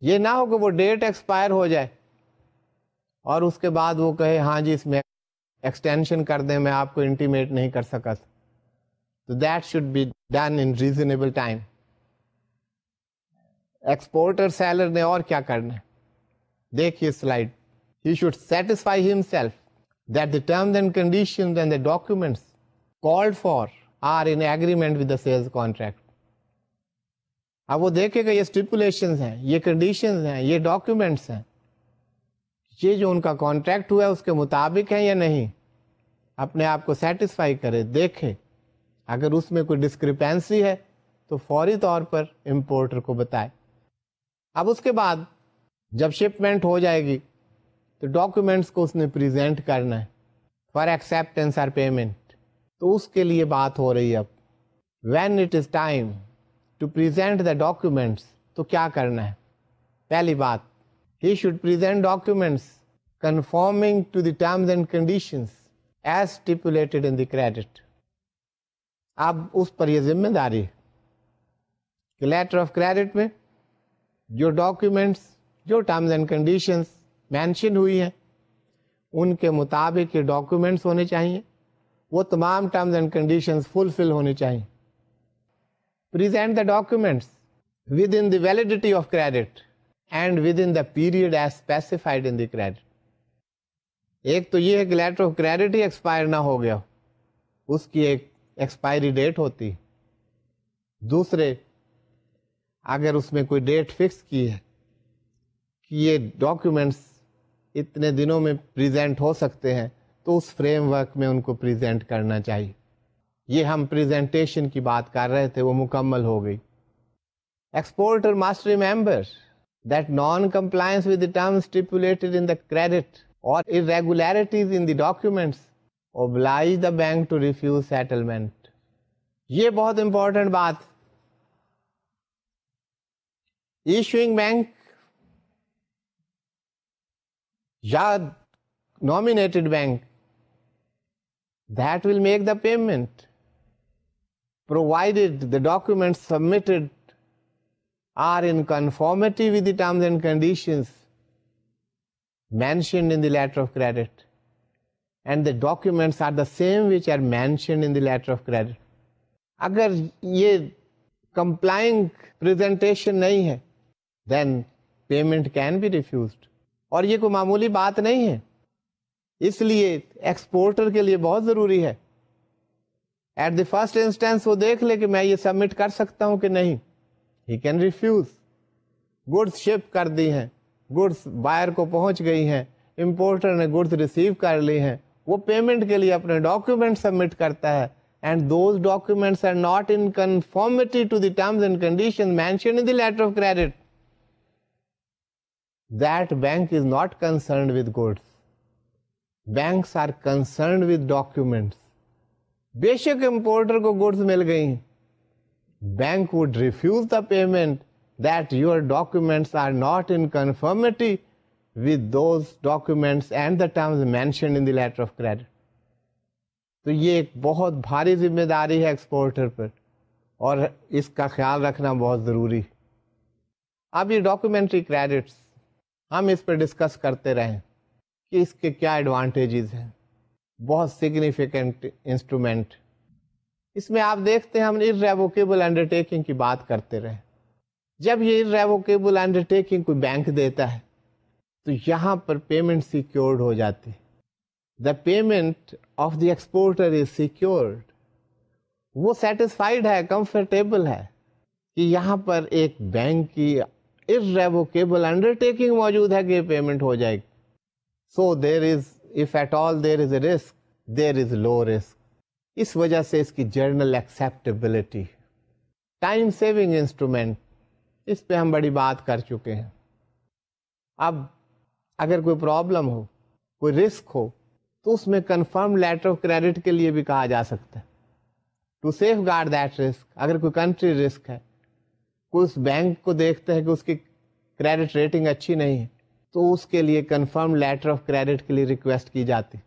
یہ نہ ہو کہ وہ ڈیٹ ایکسپائر ہو جائے اور اس کے بعد وہ کہے ہاں جی اس میں ایکسٹینشن کر دیں, میں آپ کو انٹیمیٹ نہیں کر سکا. تو that should be done in reasonable time. Exporter seller نے اور کیا کرنا ہے, دیکھیے slide. He should satisfy himself that the terms and conditions and the documents called for are in agreement with the sales contract. اب وہ دیکھے گا یہ اسٹیپولیشنز ہیں, یہ کنڈیشنز ہیں, یہ ڈاکیومنٹس ہیں, یہ جو ان کا کانٹریکٹ ہوا ہے اس کے مطابق ہے یا نہیں. اپنے آپ کو سیٹسفائی کرے, دیکھے. اگر اس میں کوئی ڈسکریپینسی ہے تو فوری طور پر امپورٹر کو بتائے. اب اس کے بعد جب شپمنٹ ہو جائے گی تو ڈاکومنٹس کو اس نے پریزنٹ کرنا ہے فار ایکسیپٹینس اور پیمنٹ. تو اس کے لیے بات ہو رہی ہے اب. When it is time to present the documents, تو کیا کرنا ہے؟ پہلی بات, he should present documents conforming to the terms and conditions as stipulated in the credit. اب اس پر یہ ذمہ داری ہے کہ لیٹر آف کریڈٹ میں جو ڈاکیومنٹس, جو ٹرمز اینڈ کنڈیشنز مینشن ہوئی ہیں ان کے مطابق یہ ڈاکیومنٹس ہونے چاہیے, وہ تمام ٹرمز اینڈ کنڈیشنز فلفل ہونی چاہیے. Present the documents within the validity of credit and within the period as specified in the credit. ایک تو یہ ہے کہ لیٹر آف کریڈٹ ہی ایکسپائر نہ ہو گیا, اس کی ایک ایکسپائری ڈیٹ ہوتی. دوسرے, اگر اس میں کوئی ڈیٹ فکس کی ہے کہ یہ ڈاکیومنٹس اتنے دنوں میں پریزنٹ ہو سکتے ہیں تو اس فریم ورک میں ان کو پریزنٹ کرنا چاہیے. یہ ہم پریزنٹیشن کی بات کر رہے تھے، وہ مکمل ہو گئی. Exporter must remember that non-compliance with the terms stipulated in the credit or irregularities in the documents oblige the bank to refuse settlement. یہ بہت امپورٹنٹ بات. ایشوئنگ بینک یا nominated bank that will make the payment provided the documents submitted are in conformity with the terms and conditions mentioned in the letter of credit, and the documents are the same which are mentioned in the letter of credit. اگر یہ complying presentation نہیں ہے then payment can be refused. اور یہ کوئی معمولی بات نہیں ہے، اس لیے ایکسپورٹر کے لیے بہت ضروری ہے ایٹ دی فرسٹ انسٹینس وہ دیکھ لے کہ میں یہ سبمٹ کر سکتا ہوں کہ نہیں. He can refuse. Goods ship کر دی ہیں، گڈس بائر کو پہنچ گئی ہیں، امپورٹر نے گڈس ریسیو کر لی ہیں، وہ پیمنٹ کے لیے اپنے ڈاکیومنٹ سبمٹ کرتا ہے and those documents are not in conformity to the terms and condition mentioned in the letter of credit. That bank is not concerned with goods. Banks are concerned with documents. بے شک importer کو goods مل گئی ہیں، bank would refuse the payment that your documents are not in conformity with those documents and the terms mentioned in the letter of credit. تو یہ ایک بہت بھاری ذمہ داری ہے ایکسپورٹر پر، اور اس کا خیال رکھنا بہت ضروری. اب یہ ڈاکومنٹری کریڈٹس ہم اس پہ ڈسکس کرتے رہیں کہ اس کے کیا ایڈوانٹیجز ہیں. بہت سگنیفیکنٹ انسٹرومنٹ. اس میں آپ دیکھتے ہیں ہم irrevocable انڈرٹیکنگ کی بات کرتے رہے. جب یہ irrevocable انڈرٹیکنگ کوئی بینک دیتا ہے تو یہاں پر پیمنٹ سیکیورڈ ہو جاتی. The payment of the exporter is secured. وہ سیٹسفائڈ ہے، کمفرٹیبل ہے کہ یہاں پر ایک بینک کی irrevocable انڈرٹیکنگ موجود ہے کہ یہ پیمنٹ ہو جائے گی. سو دیر از if at all there is a risk, there is low risk. اس وجہ سے اس کی general acceptability. Time saving instrument, اس پہ ہم بڑی بات کر چکے ہیں. اب اگر کوئی پرابلم ہو، کوئی رسک ہو، تو اس میں کنفرم لیٹر آف کریڈٹ کے لیے بھی کہا جا سکتا ہے to safeguard that risk. اگر کوئی کنٹری رسک ہے، کوئی اس بینک کو دیکھتا ہے کہ اس کی کریڈٹ ریٹنگ اچھی نہیں ہے، تو اس کے لیے کنفرم لیٹر آف کریڈٹ کے لیے ریکویسٹ کی جاتی.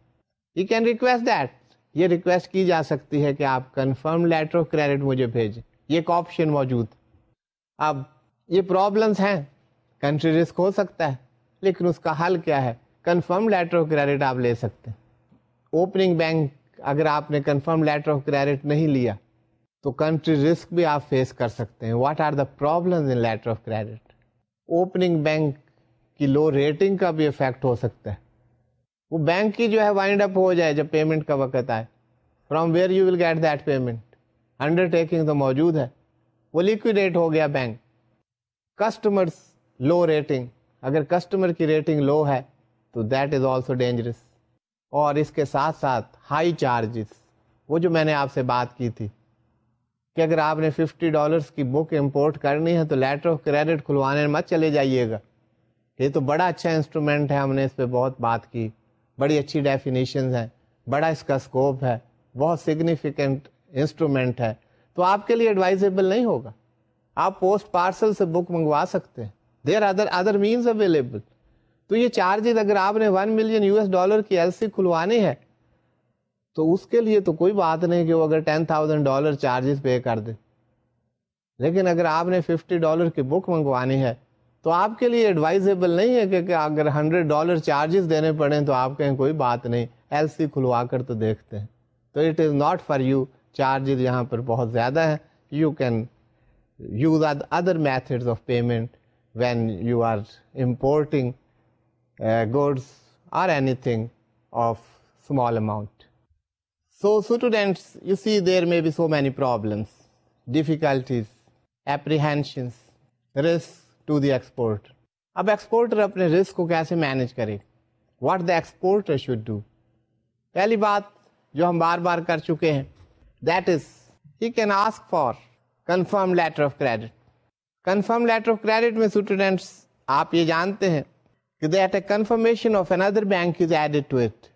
You can request that. یہ ریکویسٹ کی جا سکتی ہے کہ آپ کنفرم لیٹر آف کریڈٹ مجھے بھیجیں. یہ ایک آپشن موجود. اب یہ پرابلمس ہیں، کنٹری رسک ہو سکتا ہے، لیکن اس کا حل کیا ہے؟ کنفرم لیٹر آف کریڈٹ آپ لے سکتے ہیں. اوپننگ بینک اگر آپ نے کنفرم لیٹر آف کریڈٹ نہیں لیا تو کنٹری رسک بھی آپ فیس کر سکتے ہیں. What are the problems in letter of credit? Opening bank کی لو ریٹنگ کا بھی افیکٹ ہو سکتا ہے. وہ بینک کی جو ہے وائنڈ اپ ہو جائے جب پیمنٹ کا وقت آئے. From where you will get that payment? Undertaking تو موجود ہے، وہ لیکویڈیٹ ہو گیا بینک. کسٹمرز لو ریٹنگ، اگر کسٹمر کی ریٹنگ لو ہے تو دیٹ از آلسو ڈینجرس. اور اس کے ساتھ ساتھ ہائی چارجز، وہ جو میں نے آپ سے بات کی تھی کہ اگر آپ نے $50 کی بک امپورٹ کرنی ہے تو لیٹر آف کریڈٹ کھلوانے مت چلے جائیے گا. یہ تو بڑا اچھا انسٹرومنٹ ہے، ہم نے اس پہ بہت بات کی، بڑی اچھی ڈیفینیشنز ہیں، بڑا اس کا اسکوپ ہے، بہت سگنیفیکنٹ انسٹرومنٹ ہے، تو آپ کے لیے ایڈوائزیبل نہیں ہوگا. آپ پوسٹ پارسل سے بک منگوا سکتے ہیں. There other means available. تو یہ چارجز اگر آپ نے $1 ملین کی ایل سی کھلوانی ہے تو اس کے لیے تو کوئی بات نہیں کہ وہ اگر $10,000 چارجز پے کر دے. لیکن اگر آپ نے $50 کی بک منگوانی ہے تو آپ کے لیے ایڈوائزیبل نہیں ہے کہ اگر $100 چارجز دینے پڑیں تو آپ کہیں کوئی بات نہیں، ایل سی کھلوا کر تو دیکھتے ہیں. تو it is not for you. Charges یہاں پر بہت زیادہ ہیں. You can use other methods of payment when you are importing goods or anything of small amount. So students, you see there may be so many problems, difficulties, apprehensions, risks to the exporter. اب exporter اپنے risk کو کیسے manage کرے؟ what the exporter should do. پہلی بات جو ہم بار بار کر چکے ہیں, that is he can ask for confirmed letter of credit. Confirmed letter of credit میں اسٹوڈینٹس آپ یہ جانتے ہیں کہ that a confirmation of another bank is added to it.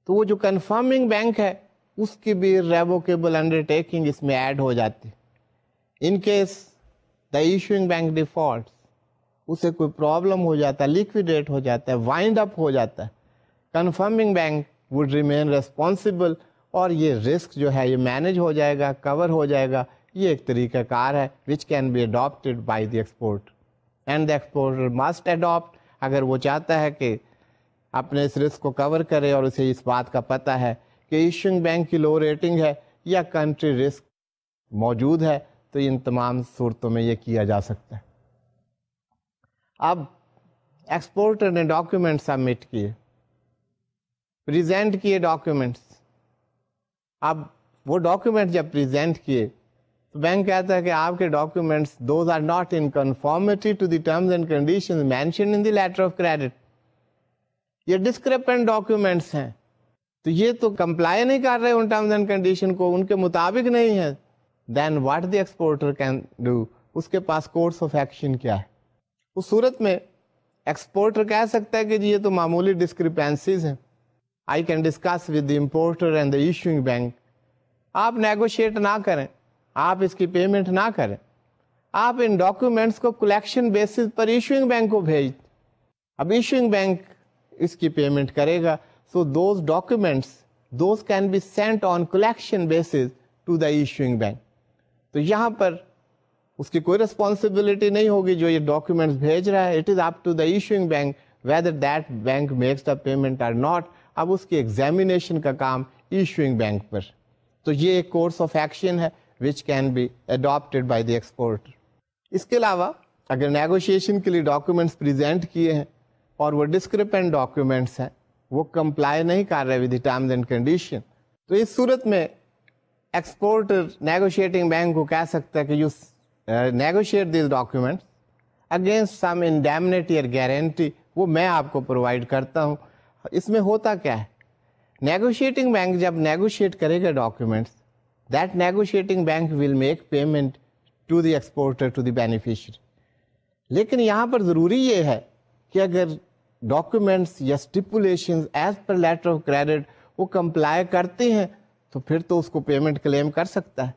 تو وہ جو کنفرمنگ بینک ہے اس کی بھی ریووکیبل انڈرٹیکنگ اس میں ایڈ ہو جاتی. In case the issuing bank default, اسے کوئی پرابلم ہو جاتا ہے, لیکویڈیٹ ہو جاتا ہے, وائنڈ اپ ہو جاتا ہے, confirming bank would remain responsible, اور یہ رسک جو ہے یہ مینج ہو جائے گا, کور ہو جائے گا. یہ ایک طریقہ کار ہے which can be adopted by the export, and the exporter must adopt. اگر وہ چاہتا ہے کہ اپنے اس رسک کو کور کرے اور اسے اس بات کا پتہ ہے کہ ایشوئنگ بینک کی لو ریٹنگ ہے یا کنٹری رسک موجود ہے, تو ان تمام صورتوں میں یہ کیا جا سکتا ہے. اب ایکسپورٹر نے ڈاکیومنٹ سبمٹ کیے, پریزنٹ کیے ڈاکیومنٹس. اب وہ ڈاکیومنٹ جب پریزنٹ کیے تو بینک کہتا ہے کہ آپ کے documents those are not in conformity to the terms and conditions mentioned in the letter of credit. یہ ڈسکریپنٹ ڈاکیومنٹس ہیں, تو یہ تو کمپلائی نہیں کر رہے ان ٹرمز اینڈ کنڈیشن کو, ان کے مطابق نہیں ہے. Then what the exporter can do, اس کے پاس کورس آف ایکشن کیا ہے؟ اس صورت میں ایکسپورٹر کہہ سکتا ہے کہ جی یہ تو معمولی ڈسکریپنسیز ہیں, I can discuss with the importer and the issuing bank. آپ نیگوشیٹ نہ کریں, آپ اس کی پیمنٹ نہ کریں, آپ ان ڈاکیومنٹس کو کلیکشن بیسس پر ایشوئنگ بینک کو بھیج. اب ایشوئنگ بینک اس کی پیمنٹ کرے گا, so those documents those can be sent on collection basis to the issuing bank. تو یہاں پر اس کی کوئی ریسپانسبلٹی نہیں ہوگی جو یہ ڈاکیومنٹس بھیج رہا ہے. It is up to the issuing bank whether that bank makes the payment or not. اب اس کی ایگزامینیشن کا کام ایشوئنگ بینک پر. تو یہ ایک کورس آف ایکشن ہے which can be adopted by the exporter. اس کے علاوہ اگر نیگوشیشن کے لیے ڈاکیومنٹس پریزنٹ کیے ہیں اور وہ ڈسکریپنٹ ڈاکیومنٹس ہیں, وہ کمپلائی نہیں کر رہے with the terms and condition, تو اس صورت میں ایکسپورٹر نیگوشیٹنگ بینک کو کہہ سکتا ہے کہ you negotiate these documents against some indemnity اور گارنٹی, وہ میں آپ کو پرووائڈ کرتا ہوں. اس میں ہوتا کیا ہے, نیگوشیٹنگ بینک جب نیگوشیٹ کرے گا documents, that negotiating bank will make payment to the exporter, to the beneficiary. لیکن یہاں پر ضروری یہ ہے کہ اگر ڈاکیومنٹس یا stipulations as per letter of credit وہ کمپلائی کرتے ہیں تو پھر تو اس کو پیمنٹ کلیم کر سکتا ہے.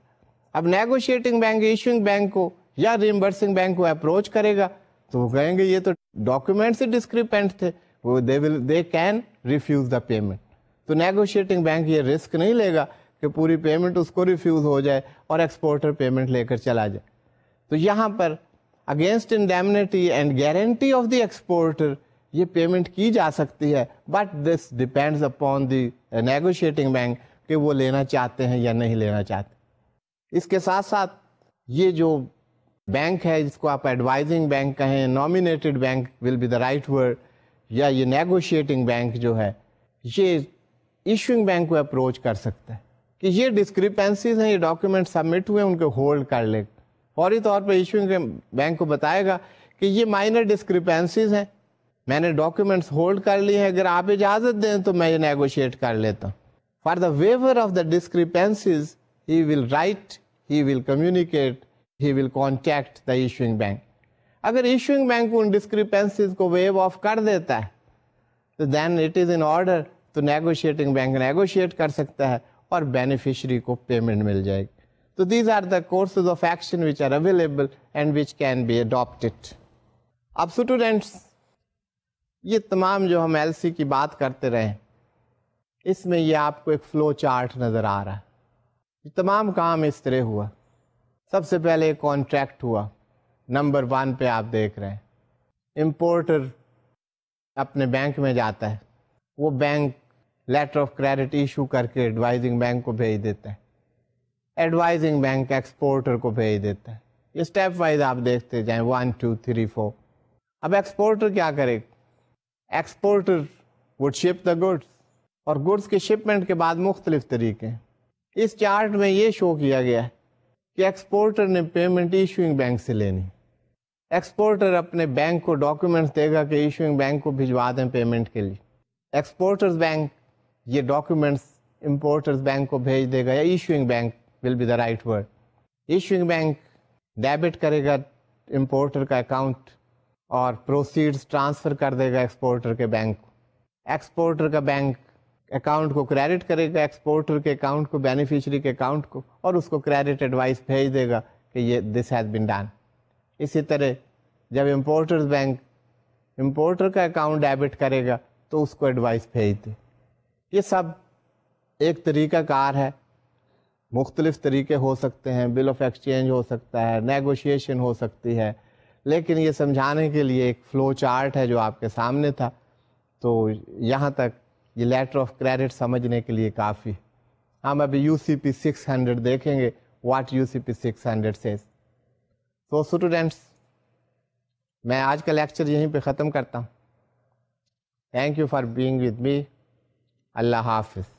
اب نیگوشیٹنگ بینک ایشوئنگ بینک کو یا ریمبرسنگ بینک کو اپروچ کرے گا تو وہ کہیں گے یہ تو ڈاکیومنٹس ہی ڈسکریپنٹ تھے, وہ they can refuse the payment. تو نیگوشیٹنگ بینک یہ رسک نہیں لے گا کہ پوری پیمنٹ اس کو ریفیوز ہو جائے اور ایکسپورٹر پیمنٹ لے کر چلا جائے. تو یہاں پر against indemnity and guarantee of the exporter یہ پیمنٹ کی جا سکتی ہے, but this depends upon the negotiating bank کہ وہ لینا چاہتے ہیں یا نہیں لینا چاہتے. اس کے ساتھ ساتھ یہ جو بینک ہے جس کو آپ ایڈوائزنگ بینک کہیں, nominated bank will be the right word, یا یہ نیگوشیٹنگ بینک جو ہے یہ ایشوئنگ بینک کو اپروچ کر سکتا ہے کہ یہ ڈسکریپنسیز ہیں, یہ ڈاکیومنٹ سبمٹ ہوئے ان کو ہولڈ کر لے. فوری طور پہ ایشوئنگ بینک کو بتائے گا کہ یہ مائنر ڈسکریپنسیز ہیں, میں نے ڈاکیومنٹس ہولڈ کر لیے ہیں, اگر آپ اجازت دیں تو میں یہ نیگوشیٹ کر لیتا ہوں. For the waiver of the discrepancies he will write, he will communicate, he will contact the issuing bank. اگر ایشوئنگ بینک ان ڈسکریپنسیز کو ویو آف کر دیتا ہے تو then it is in order, تو نیگوشیٹنگ بینک نیگوشیٹ کر سکتا ہے اور بینیفیشری کو پیمنٹ مل جائے گی. تو these are the courses of action which are available and which can be adopted. اب اسٹوڈینٹس یہ تمام جو ہم ایل سی کی بات کرتے رہے اس میں یہ آپ کو ایک فلو چارٹ نظر آ رہا ہے. یہ تمام کام اس طرح ہوا. سب سے پہلے ایک کانٹریکٹ ہوا, نمبر 1 پہ آپ دیکھ رہے ہیں. امپورٹر اپنے بینک میں جاتا ہے, وہ bank letter of credit issue کر کے ایڈوائزنگ بینک کو بھیج دیتا ہے, ایڈوائزنگ بینک ایکسپورٹر کو بھیج دیتا ہے. یہ اسٹیپ وائز آپ دیکھتے جائیں 1 2 3 4. اب ایکسپورٹر کیا کرے, exporter would ship the goods, اور گڈس کے شپمنٹ کے بعد مختلف طریقے ہیں. اس چارٹ میں یہ شو کیا گیا ہے کہ ایکسپورٹر نے پیمنٹ ایشوئنگ بینک سے لینی. ایکسپورٹر اپنے بینک کو ڈاکیومنٹس دے گا کہ ایشوئنگ بینک کو بھجوا دیں پیمنٹ کے لیے. ایکسپورٹرز بینک یہ ڈاکیومنٹس امپورٹرز بینک کو بھیج دے گا, یا issuing bank will be the right word. Issuing bank debit کرے گا امپورٹر کا اکاؤنٹ اور پروسیڈز ٹرانسفر کر دے گا ایکسپورٹر کے بینک کو. ایکسپورٹر کا بینک اکاؤنٹ کو کریڈٹ کرے گا ایکسپورٹر کے اکاؤنٹ کو, بینیفیشری کے اکاؤنٹ کو, اور اس کو کریڈٹ ایڈوائس بھیج دے گا کہ یہ دس ہیز بین ڈن. اسی طرح جب امپورٹرز بینک امپورٹر کا اکاؤنٹ ڈیبٹ کرے گا تو اس کو ایڈوائس بھیج دے. یہ سب ایک طریقہ کار ہے, مختلف طریقے ہو سکتے ہیں, بل آف ایکسچینج ہو سکتا ہے, نیگوشیشن ہو سکتی ہے, لیکن یہ سمجھانے کے لیے ایک فلو چارٹ ہے جو آپ کے سامنے تھا. تو یہاں تک یہ لیٹر آف کریڈٹ سمجھنے کے لیے کافی. ہم ابھی یو سی پی 600 دیکھیں گے, what U C P 600 says. تو اسٹوڈینٹس, میں آج کا لیکچر یہیں پہ ختم کرتا ہوں. Thank you for being with me. اللہ حافظ.